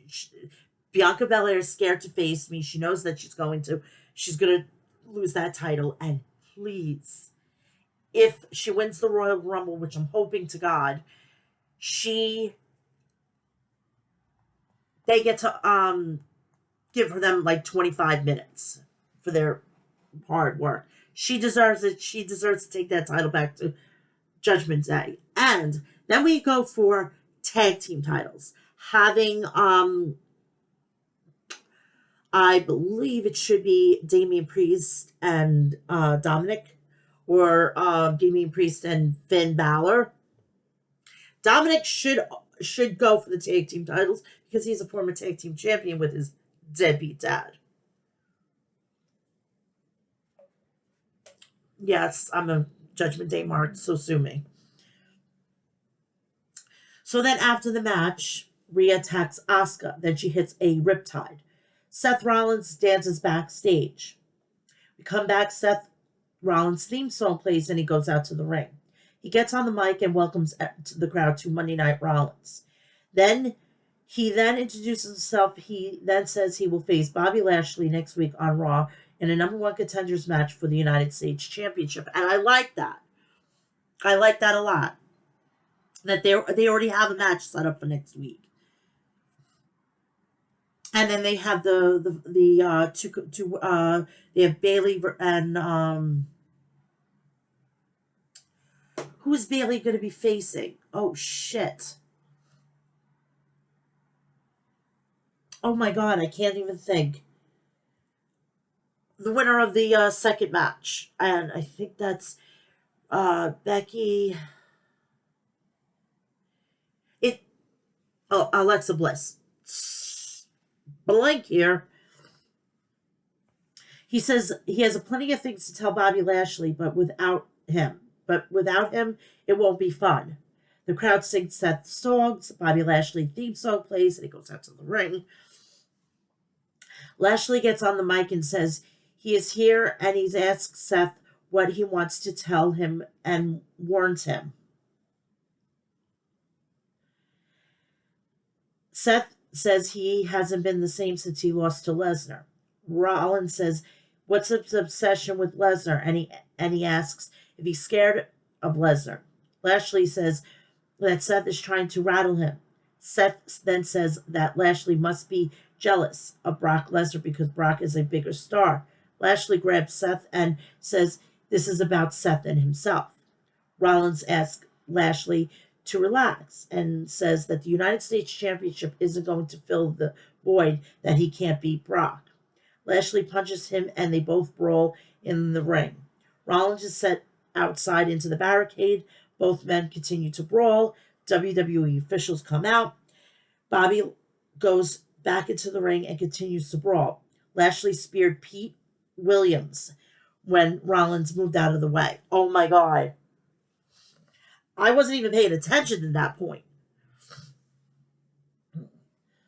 Bianca Belair is scared to face me. She knows that she's going to lose that title. And please, if she wins the Royal Rumble, which I'm hoping to God, they get to give them like 25 minutes for their hard work. She deserves it. She deserves to take that title back to Judgment Day. And then we go for tag team titles. Having I believe it should be Damian Priest and Dominic, or Damian Priest and Finn Balor. Dominic should go for the tag team titles because he's a former tag team champion with his deadbeat dad. Yes, I'm a Judgment Day mark, so sue me. So then after the match, Rhea attacks Asuka. Then she hits a riptide. Seth Rollins dances backstage. We come back, Seth Rollins' theme song plays, and he goes out to the ring. He gets on the mic and welcomes the crowd to Monday Night Rollins. He introduces himself. He then says he will face Bobby Lashley next week on Raw in a number one contenders match for the United States Championship. And I like that. I like that a lot. That they already have a match set up for next week. And then they have they have Bailey and who is Bailey going to be facing? Oh shit. Oh my god, I can't even think. The winner of the second match. And I think that's Becky. Alexa Bliss. Blank here. He says he has plenty of things to tell Bobby Lashley, but without him, it won't be fun. The crowd sings Seth's songs. Bobby Lashley theme song plays, and he goes out to the ring. Lashley gets on the mic and says he is here, and he's asked Seth what he wants to tell him and warns him. Seth says he hasn't been the same since he lost to Lesnar. Rollins says, what's his obsession with Lesnar? And he asks if he's scared of Lesnar. Lashley says that Seth is trying to rattle him. Seth then says that Lashley must be jealous of Brock Lesnar because Brock is a bigger star. Lashley grabs Seth and says this is about Seth and himself. Rollins asks Lashley to relax and says that the United States Championship isn't going to fill the void that he can't beat Brock. Lashley punches him and they both brawl in the ring. Rollins is set outside into the barricade. Both men continue to brawl. WWE officials come out. Bobby goes back into the ring and continues to brawl. Lashley speared Pete Williams when Rollins moved out of the way. Oh my God. I wasn't even paying attention at that point.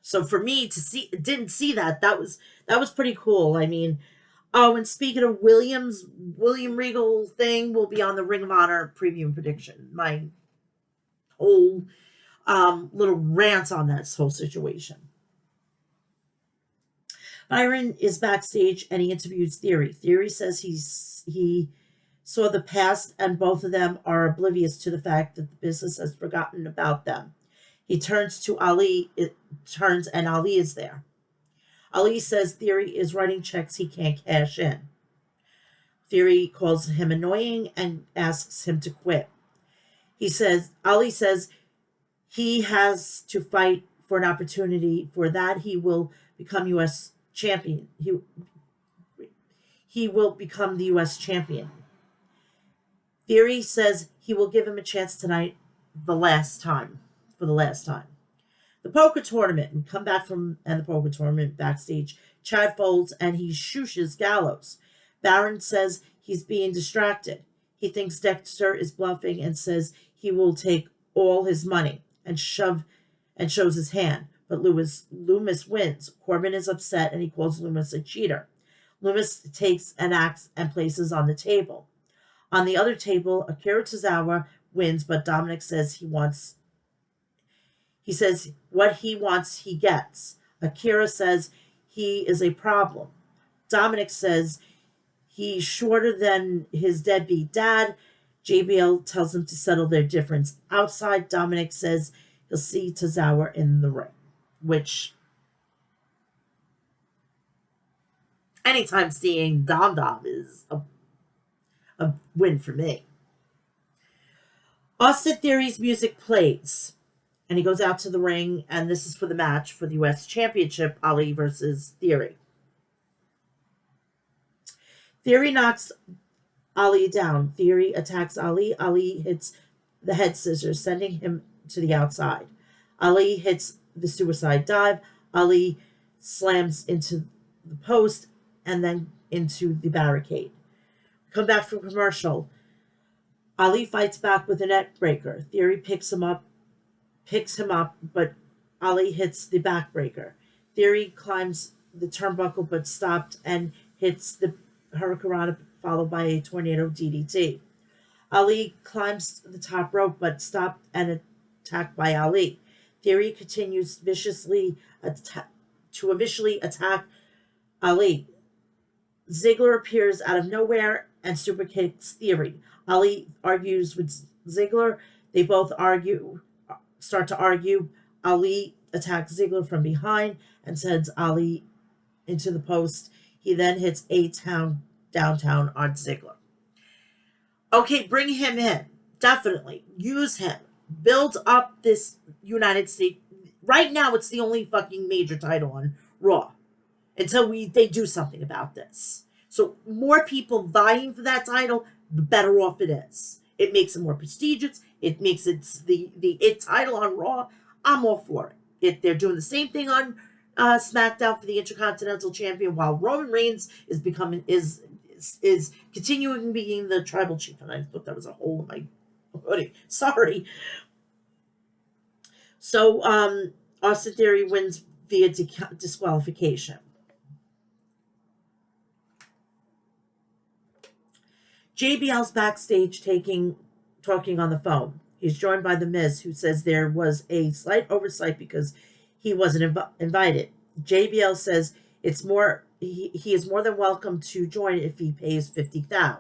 So for me to didn't see that was pretty cool. I mean, oh, and speaking of William Regal thing will be on the Ring of Honor preview and prediction. My whole little rant on that whole situation. Byron is backstage and he interviews Theory. Theory says he saw the past and both of them are oblivious to the fact that the business has forgotten about them. He turns to Ali, and Ali is there. Ali says Theory is writing checks he can't cash in. Theory calls him annoying and asks him to quit. Ali says he has to fight for an opportunity. For that, he will become U.S. champion. He will become the U.S. champion. Theory says he will give him a chance tonight for the last time. The poker tournament. We come back from the poker tournament backstage. Chad folds and he shushes Gallows. Baron says He's being distracted. He thinks Dexter is bluffing and says he will take all his money and shows his hand. But Loomis wins. Corbin is upset and he calls Loomis a cheater. Loomis takes an axe and places on the table. On the other table, Akira Tozawa wins, but Dominic says he says what he wants he gets. Akira says he is a problem. Dominic says he's shorter than his deadbeat dad. JBL tells him to settle their difference outside. Dominic says he'll see Tozawa in the ring, which anytime seeing Dom Dom is a win for me. Austin Theory's music plays, and he goes out to the ring, and this is for the match for the U.S. Championship, Ali versus Theory. Theory knocks Ali down. Theory attacks Ali. Ali hits the head scissors, sending him to the outside. Ali hits the suicide dive. Ali slams into the post and then into the barricade. Come back from commercial. Ali fights back with a net breaker. Theory picks him up, but Ali hits the backbreaker. Theory climbs the turnbuckle but stopped and hits the Hurricanrana, followed by a tornado DDT. Ali climbs the top rope but stopped and attacked by Ali. Theory continues viciously attack Ali. Ziggler appears out of nowhere and super kicks Theory. Ali argues with Ziggler. They both start to argue. Ali attacks Ziggler from behind and sends Ali into the post. He then hits A-Town downtown on Ziggler. Okay, bring him in. Definitely. Use him. Build up this United States. Right now, it's the only fucking major title on Raw. Until they do something about this. So more people vying for that title, the better off it is. It makes it more prestigious. It makes it the title on Raw. I'm all for it. They're doing the same thing on SmackDown for the Intercontinental Champion, while Roman Reigns is continuing being the tribal chief. And I thought that was a hole in my hoodie. Sorry. So Austin Theory wins via disqualification. JBL's backstage talking on the phone. He's joined by The Miz, who says there was a slight oversight because he wasn't invited. JBL says he is more than welcome to join if he pays $50,000.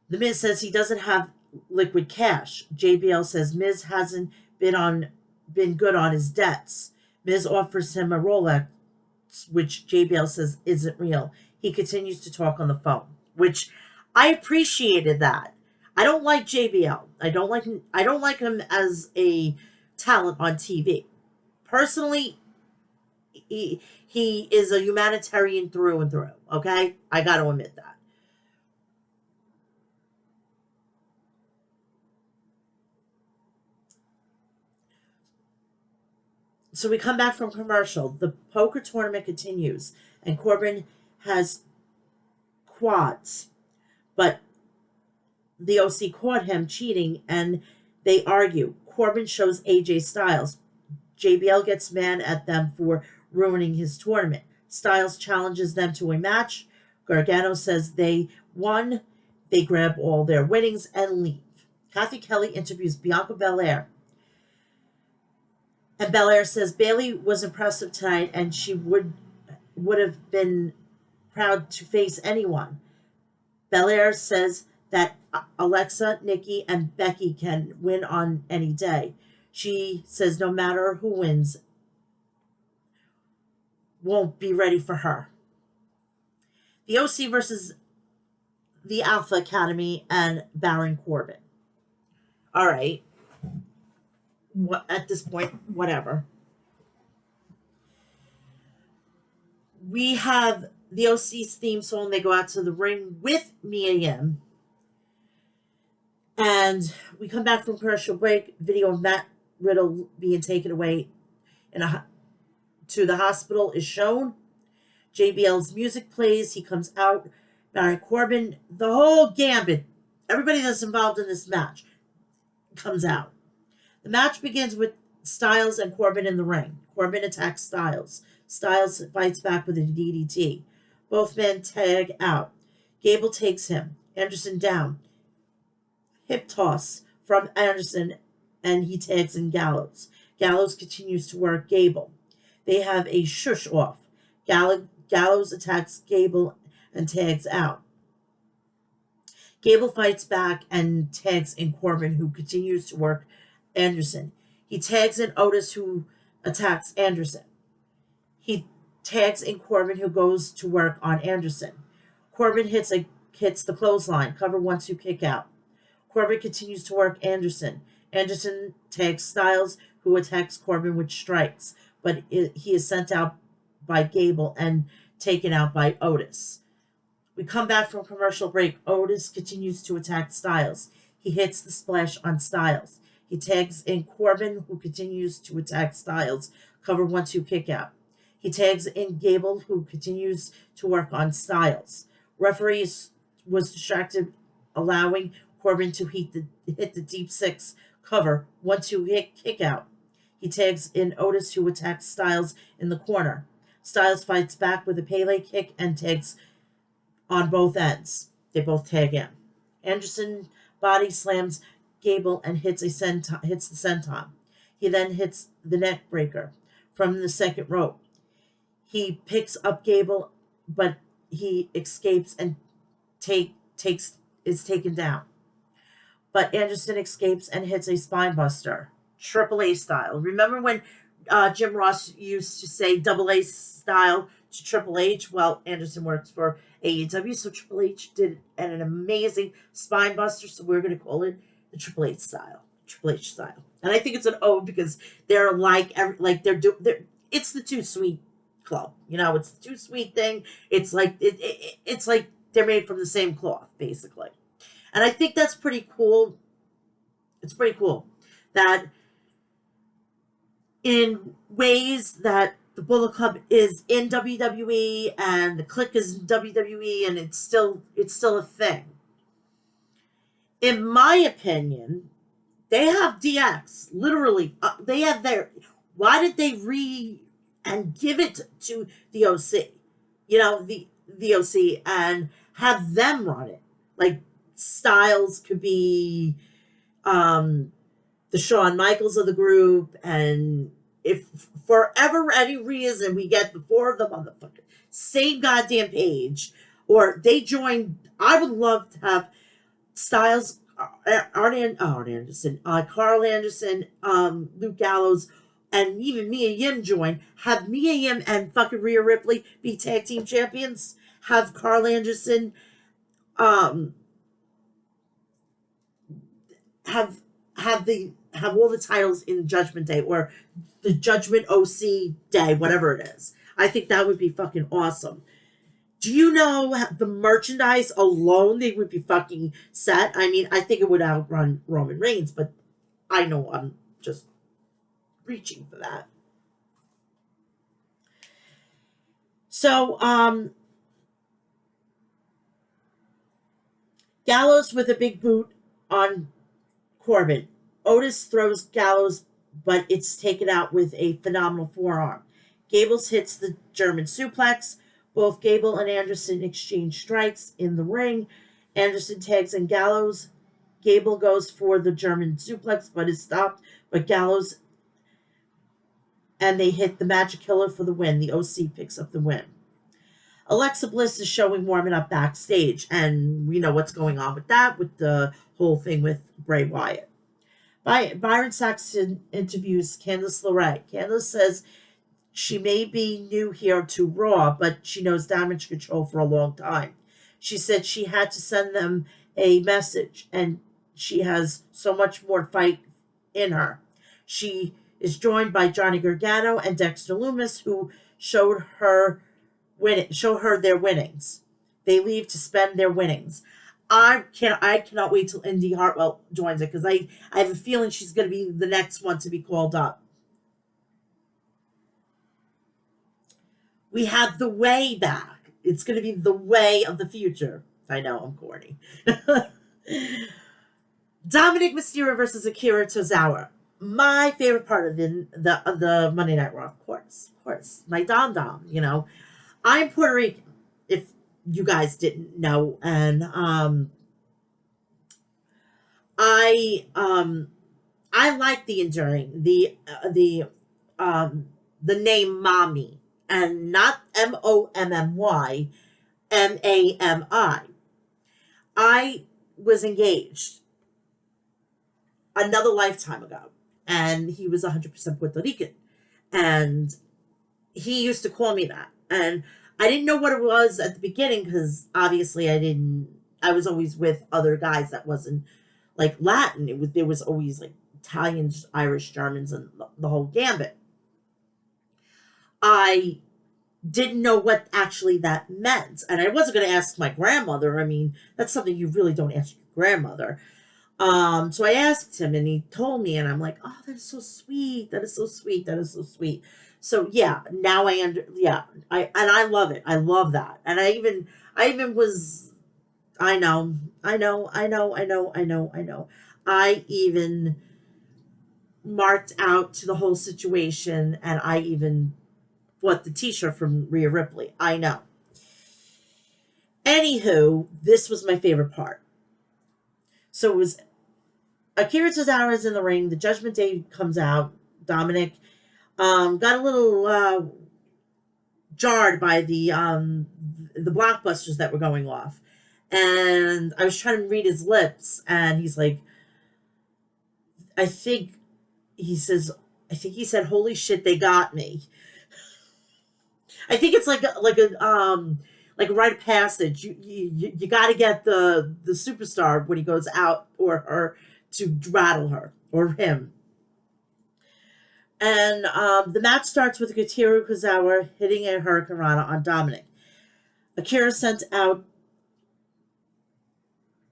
The Miz says he doesn't have liquid cash. JBL says Miz hasn't been good on his debts. Miz offers him a Rolex, which JBL says isn't real. He continues to talk on the phone, which I appreciated that. I don't like JBL. I don't like him as a talent on TV. Personally, he is a humanitarian through and through. Okay? I got to admit that. So we come back from commercial. The poker tournament continues, and Corbin has quads, but the OC caught him cheating, and they argue. Corbin shows AJ Styles. JBL gets mad at them for ruining his tournament. Styles challenges them to a match. Gargano says they won. They grab all their winnings and leave. Kathy Kelly interviews Bianca Belair. And Belair says Bayley was impressive tonight and she would have been proud to face anyone. Belair says that Alexa, Nikki, and Becky can win on any day. She says no matter who wins, won't be ready for her. The OC versus the Alpha Academy and Baron Corbin. All right. At this point, whatever. We have the OC's theme song. They go out to the ring with Mia Yim. And we come back from commercial break. Video of Matt Riddle being taken away to the hospital is shown. JBL's music plays. He comes out. Baron Corbin, the whole gambit, everybody that's involved in this match comes out. The match begins with Styles and Corbin in the ring. Corbin attacks Styles. Styles fights back with a DDT. Both men tag out. Gable takes him. Anderson down. Hip toss from Anderson, and he tags in Gallows. Gallows continues to work Gable. They have a shush off. Gallows attacks Gable and tags out. Gable fights back and tags in Corbin, who continues to work Anderson. He tags in Otis, who attacks Anderson. He tags in Corbin, who goes to work on Anderson. Corbin hits the clothesline. Cover 1-2 kick out. Corbin continues to work Anderson. Anderson tags Styles, who attacks Corbin with strikes, but he is sent out by Gable and taken out by Otis. We come back from commercial break. Otis continues to attack Styles. He hits the splash on Styles. He tags in Corbin, who continues to attack Styles. Cover 1-2 kick out. He tags in Gable, who continues to work on Styles. Referee was distracted, allowing Corbin to hit the deep six. Cover 1-2 kick out. He tags in Otis, who attacks Styles in the corner. Styles fights back with a Pele kick and tags on both ends. They both tag in. Anderson body slams Gable and hits the senton. He then hits the neck breaker from the second rope. He picks up Gable, but he escapes and is taken down. But Anderson escapes and hits a spine buster, Triple A style. Remember when Jim Ross used to say Double A style to Triple H? Well, Anderson works for AEW, so Triple H did an amazing spine buster, so we're going to call it the Triple H style. Triple H style. And I think it's an ode because they're it's the Too Sweet Club. You know, it's the Too Sweet thing. It's like it's like they're made from the same cloth, basically. And I think that's pretty cool. It's pretty cool that in ways that the Bullet Club is in WWE and the Clique is in WWE, and it's still a thing. In my opinion, they have DX. Literally, they have their. Why did they give it to the OC? You know, the OC, and have them run it. Like Styles could be the Shawn Michaels of the group, and if for any reason we get the four of them on the fucking same goddamn page, or they join, I would love to have Styles, Carl Anderson, Luke Gallows, and even Mia Yim join. Have Mia Yim and fucking Rhea Ripley be tag team champions. Have Carl Anderson, have all the titles in Judgment Day or the Judgment OC Day, whatever it is. I think that would be fucking awesome. Do you know the merchandise alone they would be fucking set? I mean, I think it would outrun Roman Reigns, but I know I'm just reaching for that. So, Gallows with a big boot on Corbin. Otis throws Gallows, but it's taken out with a phenomenal forearm. Gables hits the German suplex. Both Gable and Anderson exchange strikes in the ring. Anderson tags in Gallows. Gable goes for the German suplex, but is stopped. But Gallows, and they hit the Magic Killer for the win. The OC picks up the win. Alexa Bliss is showing warming up backstage, and we know what's going on with that, with the whole thing with Bray Wyatt. Byron Saxton interviews Candice LeRae. Candice says she may be new here to Raw, but she knows Damage Control for a long time. She said she had to send them a message, and she has so much more fight in her. She is joined by Johnny Gargano and Dexter Lumis, who show her their winnings. They leave to spend their winnings. I cannot wait till Indy Hartwell joins it, because I have a feeling she's going to be the next one to be called up. We have the Way back. It's going to be the way of the future. I know, I'm corny. Dominic Mysterio versus Akira Tozawa. My favorite part of the Monday Night Raw, of course. My Dom, you know. I'm Puerto Rican, if you guys didn't know, and I like the enduring the name Mommy, and not Mommy, Mami. I was engaged another lifetime ago, and he was 100% Puerto Rican, and he used to call me that, and I didn't know what it was at the beginning because obviously I was always with other guys that wasn't like Latin. There was always like Italians, Irish, Germans, and the whole gambit. I didn't know what actually that meant, and I wasn't going to ask my grandmother. I mean, that's something you really don't ask your grandmother. So I asked him, and he told me, and I'm like, oh, that is so sweet. That is so sweet. That is so sweet. So yeah, now I love it. I love that, and I even was, I even marked out to the whole situation, and I even bought the T-shirt from Rhea Ripley. I know. Anywho, this was my favorite part. So it was Akira Tozawa's in the ring. The Judgment Day comes out. Dominic got a little jarred by the blockbusters that were going off, and I was trying to read his lips, and he's like, I think he said, "Holy shit, they got me." I think it's like a rite of passage. You got to get the superstar when he goes out or her to rattle her or him. And the match starts with Akira Tozawa hitting a Hurricane Rana on Dominic. Akira sent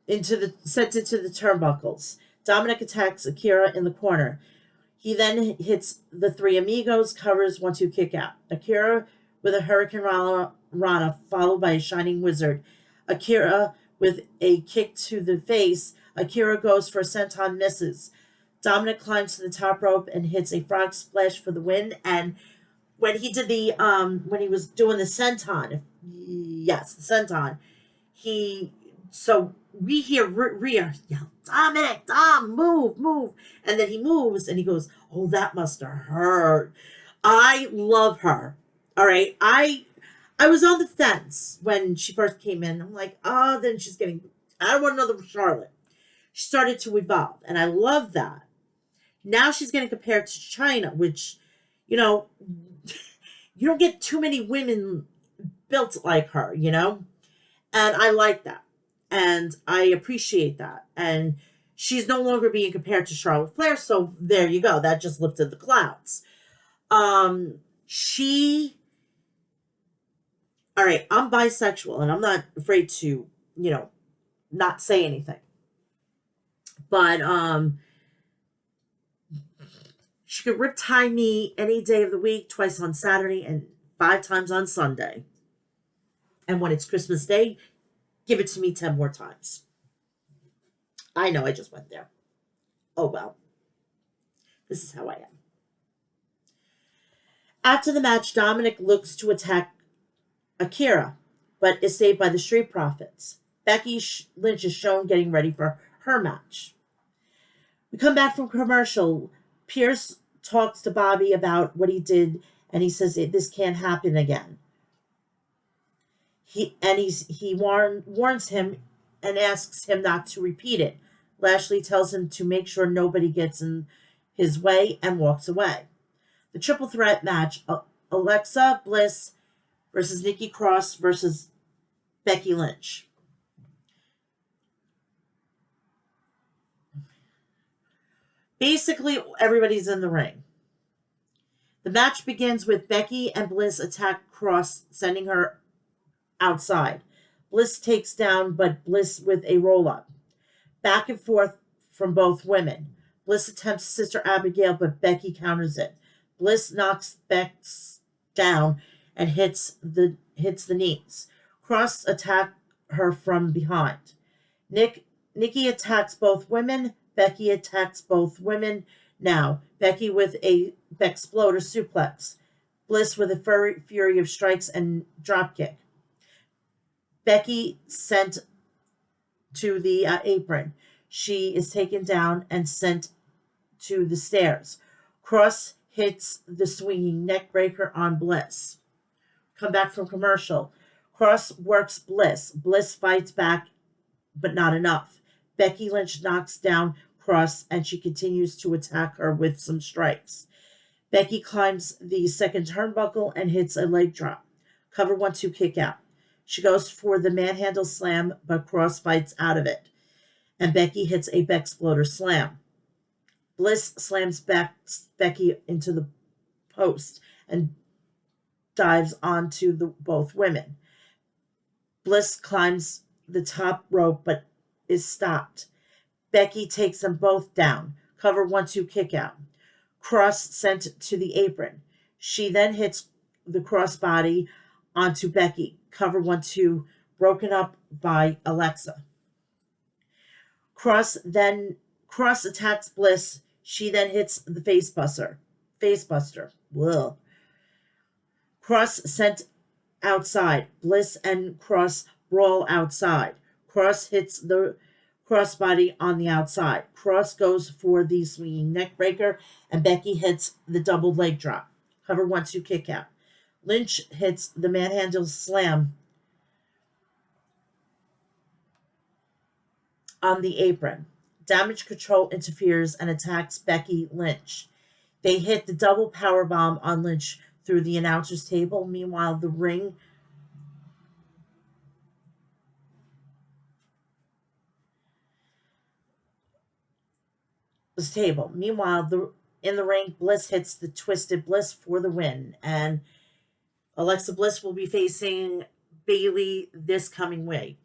into the turnbuckles. Dominic attacks Akira in the corner. He then hits the Three Amigos, covers 1-2 kick out. Akira with a Hurricane Rana followed by a Shining Wizard. Akira with a kick to the face. Akira goes for a senton, misses. Dominic climbs to the top rope and hits a frog splash for the win. And when he did when he was doing the senton, the senton, we hear Rhea yell, "Dominic, Dom, move." And then he moves and he goes, "Oh, that must have hurt." I love her. All right. I was on the fence when she first came in. I'm like, then she's getting, I don't want another Charlotte. She started to evolve, and I love that. Now she's getting compared to Chyna, which, you know, you don't get too many women built like her, you know? And I like that. And I appreciate that. And she's no longer being compared to Charlotte Flair, so there you go. That just lifted the clouds. All right, I'm bisexual, and I'm not afraid to, not say anything. But she could rip tie me any day of the week, twice on Saturday and 5 times on Sunday. And when it's Christmas Day, give it to me 10 more times. I know I just went there. Oh, well. This is how I am. After the match, Dominic looks to attack Akira, but is saved by the Street Profits. Becky Lynch is shown getting ready for her match. We come back from commercial. Pierce talks to Bobby about what he did, and he says this can't happen again. He warns him and asks him not to repeat it. Lashley tells him to make sure nobody gets in his way and walks away. The triple threat match, Alexa Bliss versus Nikki Cross versus Becky Lynch. Basically, everybody's in the ring. The match begins with Becky and Bliss attack Cross, sending her outside. Bliss takes down, but Bliss with a roll-up. Back and forth from both women. Bliss attempts Sister Abigail, but Becky counters it. Bliss knocks Bex down and hits the knees. Cross attack her from behind. Nikki attacks both women. Becky attacks both women. Now, Becky with a Bexploder suplex. Bliss with a fury of strikes and dropkick. Becky sent to the apron. She is taken down and sent to the stairs. Cross hits the swinging neck breaker on Bliss. Come back from commercial. Cross works Bliss. Bliss fights back, but not enough. Becky Lynch knocks down Cross, and she continues to attack her with some strikes. Becky climbs the second turnbuckle and hits a leg drop. Cover 1-2 kick out. She goes for the manhandle slam, but Cross fights out of it. And Becky hits a Bexploder slam. Bliss slams Becky into the post and dives onto both women. Bliss climbs the top rope but is stopped. Becky takes them both down. Cover 1-2 kick out. Cross sent to the apron. She then hits the crossbody onto Becky. Cover 1-2 broken up by Alexa. Cross attacks Bliss. She then hits the facebuster. Whoa. Cross sent outside. Bliss and Cross brawl outside. Cross hits the crossbody on the outside. Cross goes for the swinging neck breaker, and Becky hits the double leg drop. Cover 1-2 kick out. Lynch hits the manhandle slam on the apron. Damage Control interferes and attacks Becky Lynch. They hit the double powerbomb on Lynch through the announcer's table. Meanwhile, the ring in the ring, Bliss hits the Twisted Bliss for the win. And Alexa Bliss will be facing Bayley this coming week.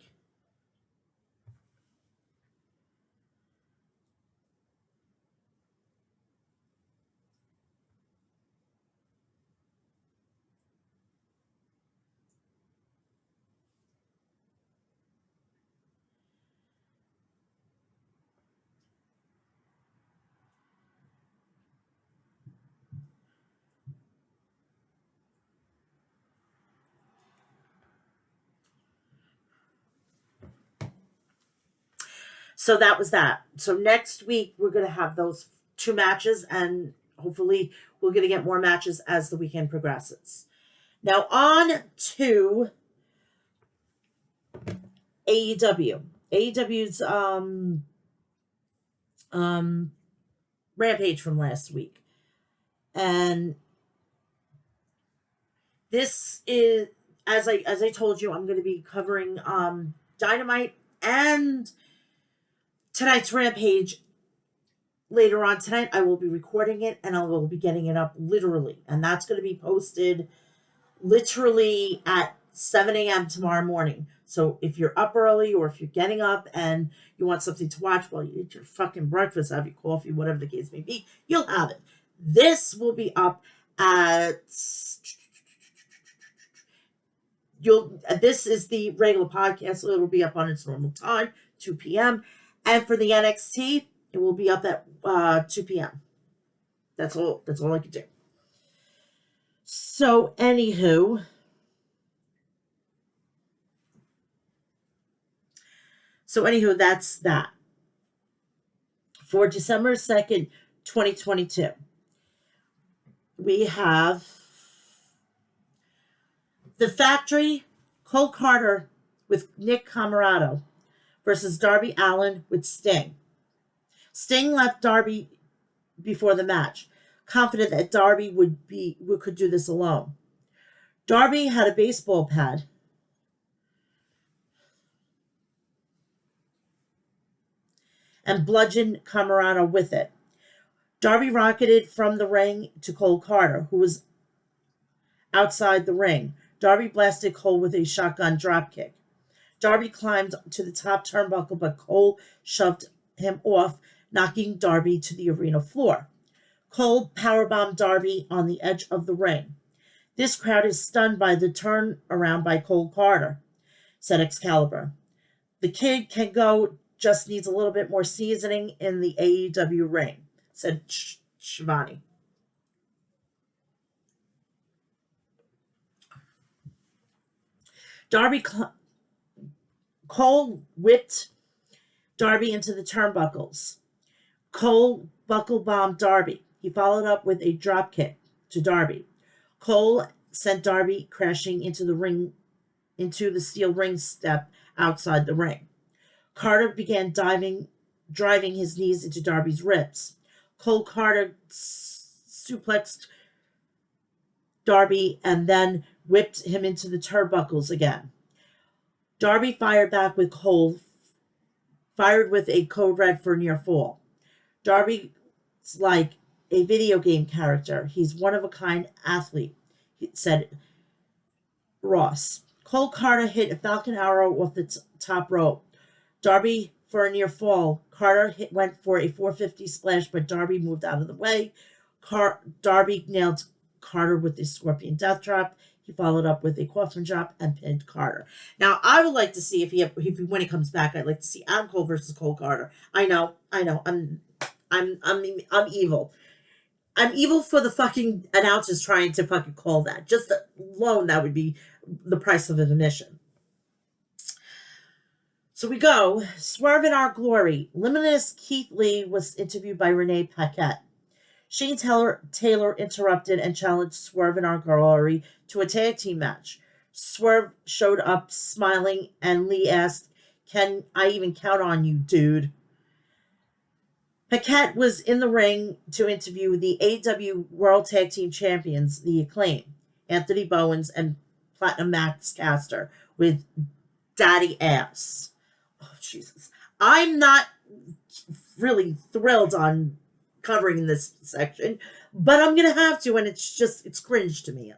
So that was that. So next week, we're going to have those 2 matches, and hopefully we're going to get more matches as the weekend progresses. Now on to AEW. AEW's Rampage from last week. And this is, as I told you, I'm going to be covering Dynamite and tonight's Rampage later on tonight. I will be recording it and I will be getting it up literally. And that's going to be posted literally at 7 a.m. tomorrow morning. So if you're up early or if you're getting up and you want something to watch while you eat your fucking breakfast, have your coffee, whatever the case may be, you'll have it. This will be up at... This is the regular podcast, so it'll be up on its normal time, 2 p.m., and for the NXT, it will be up at 2 p.m. That's all I can do. So, anywho, that's that. For December 2nd, 2022, we have The Factory, Cole Carter with Nick Comoroto versus Darby Allin with Sting. Sting left Darby before the match, confident that Darby could do this alone. Darby had a baseball pad and bludgeoned Comoroto with it. Darby rocketed from the ring to Cole Carter, who was outside the ring. Darby blasted Cole with a shotgun dropkick. Darby climbed to the top turnbuckle, but Cole shoved him off, knocking Darby to the arena floor. Cole powerbombed Darby on the edge of the ring. This crowd is stunned by the turnaround by Cole Carter. said Excalibur. The kid can go, just needs a little bit more seasoning in the AEW ring, said Shivani. Cole whipped Darby into the turnbuckles. Cole buckle bombed Darby. He followed up with a drop kick to Darby. Cole sent Darby crashing into the steel ring step outside the ring. Carter began driving his knees into Darby's ribs. Cole Carter suplexed Darby and then whipped him into the turnbuckles again. Darby fired back with Cole, fired with a code red for near fall. Darby's like a video game character. He's one of a kind athlete, said Ross. Cole Carter hit a Falcon Arrow off the top rope. Darby for a near fall. Carter went for a 450 splash, but Darby moved out of the way. Darby nailed Carter with the Scorpion Death Drop. He followed up with a coffin drop and pinned Carter. Now, I would like to see if when he comes back, I'd like to see Adam Cole versus Cole Carter. I know. I'm evil. I'm evil for the fucking announcers trying to fucking call that. Just alone, that would be the price of admission. So we go. Swerve in Our Glory. Limitless Keith Lee was interviewed by Renee Paquette. Shane Taylor interrupted and challenged Swerve in Our Glory to a tag team match. Swerve showed up smiling, and Lee asked, "Can I even count on you, dude?" Paquette was in the ring to interview the AEW World Tag Team Champions, The Acclaim, Anthony Bowens and Platinum Max Caster, with Daddy Ass. Oh, Jesus. I'm not really thrilled on covering this section, but I'm going to have to, and it's cringe to me.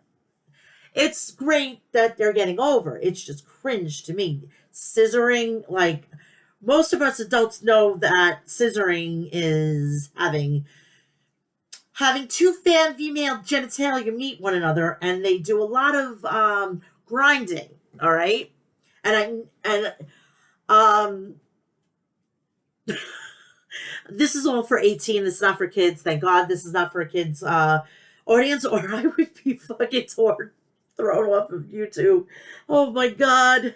It's great that they're getting over. It's just cringe to me. Scissoring, like, most of us adults know that scissoring is having two female genitalia meet one another, and they do a lot of grinding. All right, this is all for 18. This is not for kids. Thank God this is not for a kids audience, or I would be fucking thrown off of YouTube. Oh my God.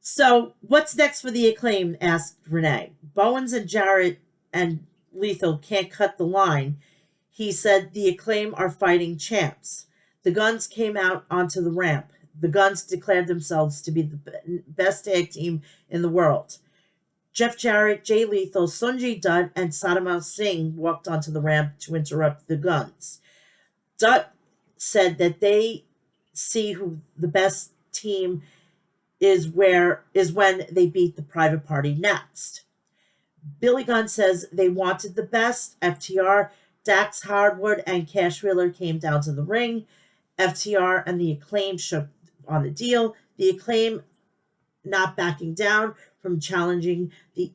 So, what's next for The Acclaim? Asked Renee. Bowens and Jarrett and Lethal can't cut the line. He said The Acclaim are fighting champs. The Guns came out onto the ramp. The Guns declared themselves to be the best tag team in the world. Jeff Jarrett, Jay Lethal, Sanjay Dutt, and Saddam Singh walked onto the ramp to interrupt the Guns. Dutt said that they see who the best team is when they beat the Private Party next. Billy Gunn says they wanted the best. FTR, Dax Hardwood, and Cash Wheeler came down to the ring. FTR and The Acclaim shook on the deal. The Acclaim not backing down from challenging the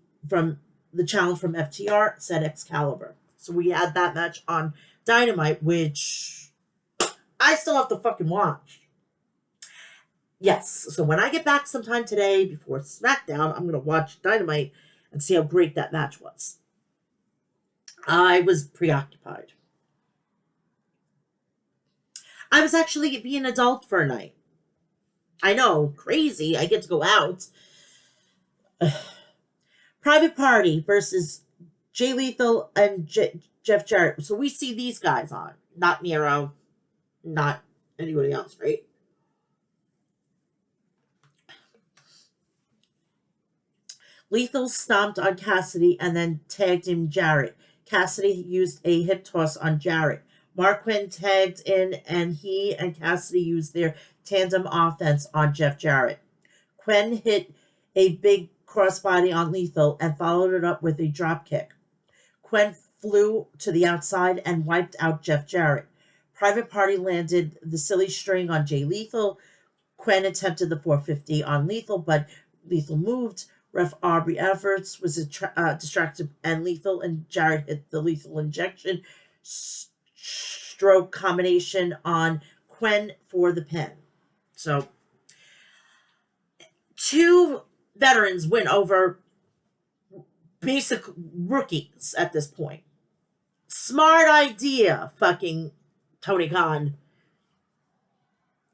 challenge from FTR, said Excalibur. So we had that match on Dynamite, which I still have to fucking watch. Yes, so when I get back sometime today before SmackDown, I'm going to watch Dynamite and see how great that match was. I was preoccupied. I was actually being an adult for a night. I know, crazy. I get to go out. Private Party versus Jay Lethal and Jeff Jarrett. So we see these guys on. Not Miro. Not anybody else, right? Lethal stomped on Cassidy and then tagged in Jarrett. Cassidy used a hip toss on Jarrett. Mark Quinn tagged in, and he and Cassidy used their tandem offense on Jeff Jarrett. Quinn hit a big crossbody on Lethal and followed it up with a drop kick. Quinn flew to the outside and wiped out Jeff Jarrett. Private Party landed the silly string on Jay Lethal. Quinn attempted the 450 on Lethal, but Lethal moved. Ref Aubrey Everts was distracted, and Lethal and Jarrett hit the lethal injection stroke combination on Quinn for the pin. So 2 veterans win over basic rookies at this point. Smart idea, fucking Tony Khan.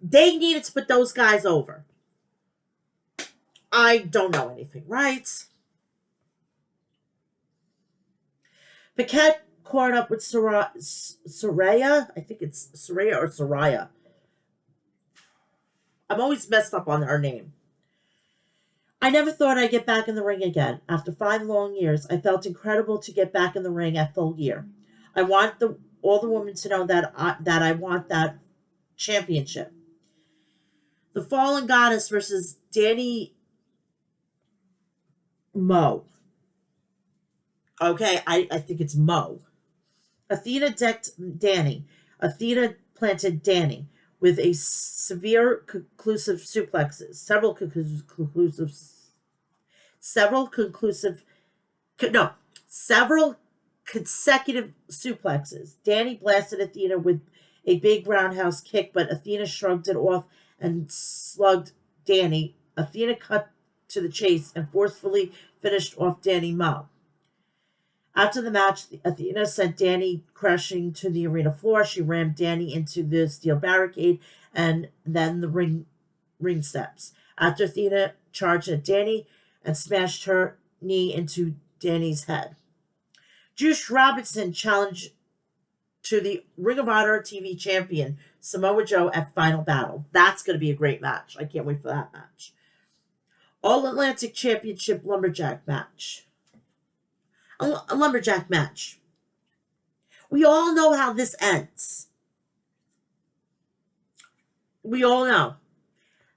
They needed to put those guys over. I don't know anything, right? Paquette caught up with Soraya. I think it's Soraya or Soraya. I'm always messed up on her name. I never thought I'd get back in the ring again. After 5 long years, I felt incredible to get back in the ring at full gear. I want all the women to know that I want that championship. The Fallen Goddess versus Danny Mo. Okay, I think it's Mo. Athena decked Danny. Athena planted Danny with a several consecutive suplexes. Danny blasted Athena with a big roundhouse kick, but Athena shrugged it off and slugged Danny. Athena cut to the chase and forcefully finished off Danny Mo. After the match, Athena sent Danny crashing to the arena floor. She rammed Danny into the steel barricade and then the ring steps. After Athena charged at Danny and smashed her knee into Danny's head. Juice Robinson challenged to the Ring of Honor TV champion Samoa Joe at Final Battle. That's going to be a great match. I can't wait for that match. All Atlantic Championship Lumberjack match. A lumberjack match. We all know how this ends. We all know.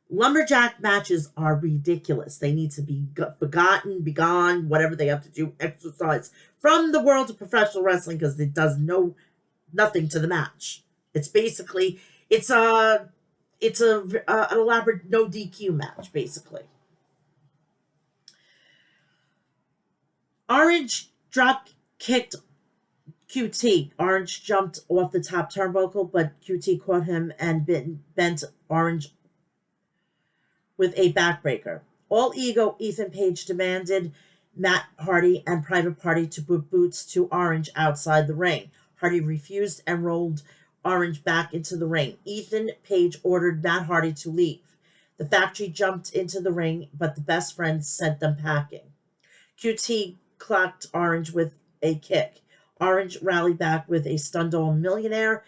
Lumberjack matches are ridiculous. They need to be forgotten, be gone, whatever they have to do, exercise from the world of professional wrestling because it does nothing to the match. It's basically, it's an elaborate no DQ match, basically. Orange drop kicked QT. Orange jumped off the top turnbuckle, but QT caught him and bent Orange with a backbreaker. All Ego Ethan Page demanded Matt Hardy and Private Party to put boots to Orange outside the ring. Hardy refused and rolled Orange back into the ring. Ethan Page ordered Matt Hardy to leave. The Factory jumped into the ring, but the Best Friends sent them packing. QT clocked Orange with a kick. Orange rallied back with a Stundle Millionaire.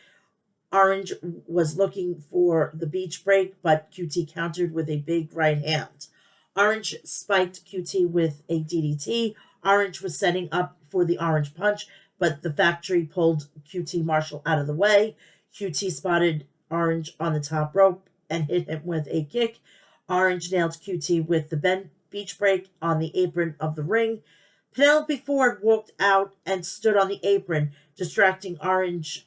Orange was looking for the beach break, but QT countered with a big right hand. Orange spiked QT with a DDT. Orange was setting up for the Orange Punch, but the Factory pulled QT Marshall out of the way. QT spotted Orange on the top rope and hit him with a kick. Orange nailed QT with the beach break on the apron of the ring. Penelope Ford walked out and stood on the apron, distracting Orange.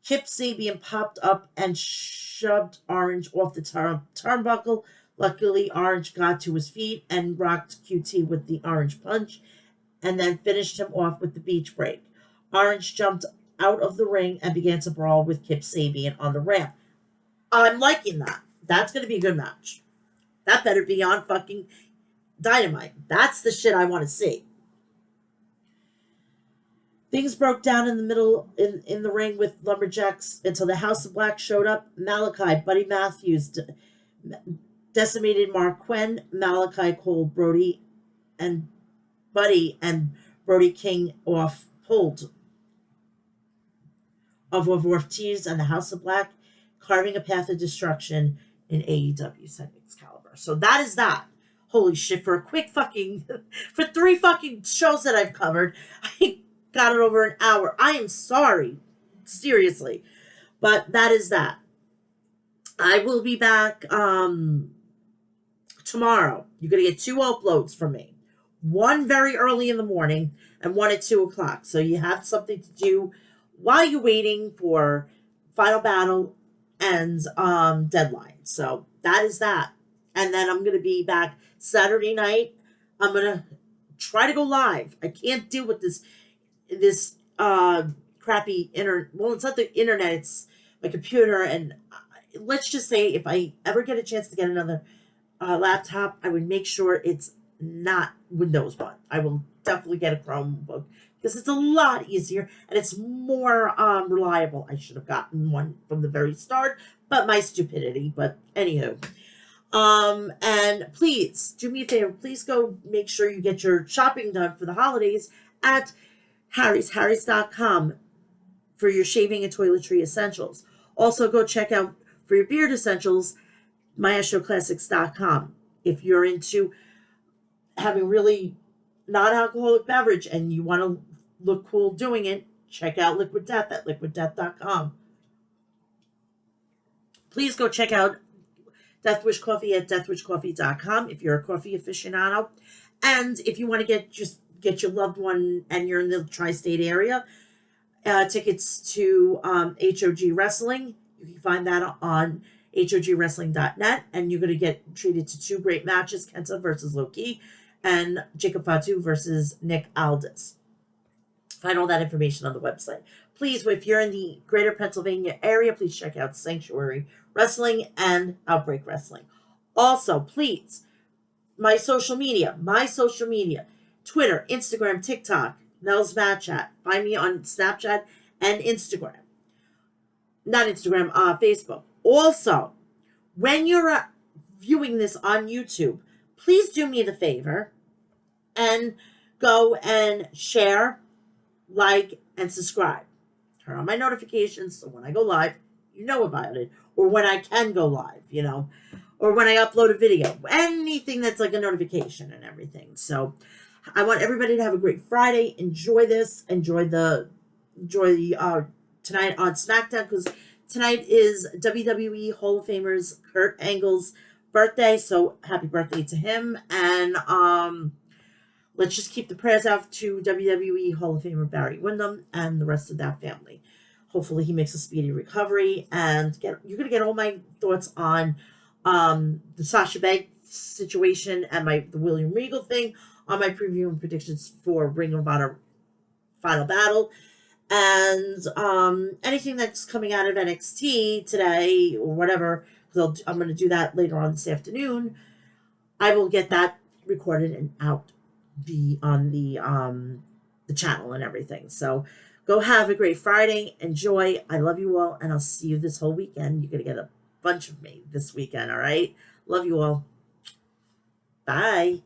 Kip Sabian popped up and shoved Orange off the turnbuckle. Luckily, Orange got to his feet and rocked QT with the Orange Punch and then finished him off with the beach break. Orange jumped out of the ring and began to brawl with Kip Sabian on the ramp. I'm liking that. That's going to be a good match. That better be on fucking Dynamite. That's the shit I want to see. Things broke down in the middle in the ring with Lumberjacks until the House of Black showed up. Malachi, Buddy Matthews, decimated Mark Quinn, Malachi Cole, Brody, and Buddy and Brody King pulled of Ortiz and the House of Black, carving a path of destruction in AEW, said Excalibur. So that is that. Holy shit, for 3 fucking shows that I've covered, I got it over an hour. I am sorry. Seriously. But that is that. I will be back tomorrow. You're going to get 2 uploads from me. One very early in the morning and one at 2 o'clock. So you have something to do while you're waiting for Final Battle and Deadline. So that is that. And then I'm going to be back Saturday night. I'm going to try to go live. I can't deal with this crappy internet. Well, it's not the internet. It's my computer, and let's just say if I ever get a chance to get another laptop, I would make sure it's not Windows 1. I will definitely get a Chromebook because it's a lot easier and it's more reliable. I should have gotten one from the very start, but my stupidity. But anywho, and please do me a favor. Please go make sure you get your shopping done for the holidays at harrys.com for your shaving and toiletry essentials. Also, go check out for your beard essentials, maestroclassics.com. If you're into having really non-alcoholic beverage and you want to look cool doing it, check out Liquid Death at liquiddeath.com. Please go check out Death Wish Coffee at deathwishcoffee.com if you're a coffee aficionado. And if you want to get your loved one and you're in the tri-state area, tickets to HOG Wrestling, you can find that on hogwrestling.net, and you're going to get treated to 2 great matches, Kenta versus Loki and Jacob Fatu versus Nick Aldis. Find all that information on the website. Please, if you're in the greater Pennsylvania area, please check out Sanctuary Wrestling and Outbreak Wrestling. Also, please, my social media, Twitter, Instagram, TikTok, Mel'S Mat Chat. Find me on Snapchat and Instagram. Not Instagram, Facebook. Also, when you're viewing this on YouTube, please do me the favor and go and share, like, and subscribe. Turn on my notifications so when I go live, you know about it. Or when I can go live, or when I upload a video. Anything that's like a notification and everything. So I want everybody to have a great Friday. Enjoy this. Enjoy the tonight on SmackDown, because tonight is WWE Hall of Famers Kurt Angle's birthday. So happy birthday to him. And let's just keep the prayers out to WWE Hall of Famer Barry Windham and the rest of that family. Hopefully he makes a speedy recovery. And you're going to get all my thoughts on the Sasha Banks situation and the William Regal thing on my preview and predictions for Ring of Honor Final Battle. And anything that's coming out of NXT today or whatever, because I'm going to do that later on this afternoon. I will get that recorded and out on the channel and everything. So go have a great Friday. Enjoy. I love you all, and I'll see you this whole weekend. You're going to get a bunch of me this weekend, all right? Love you all. Bye.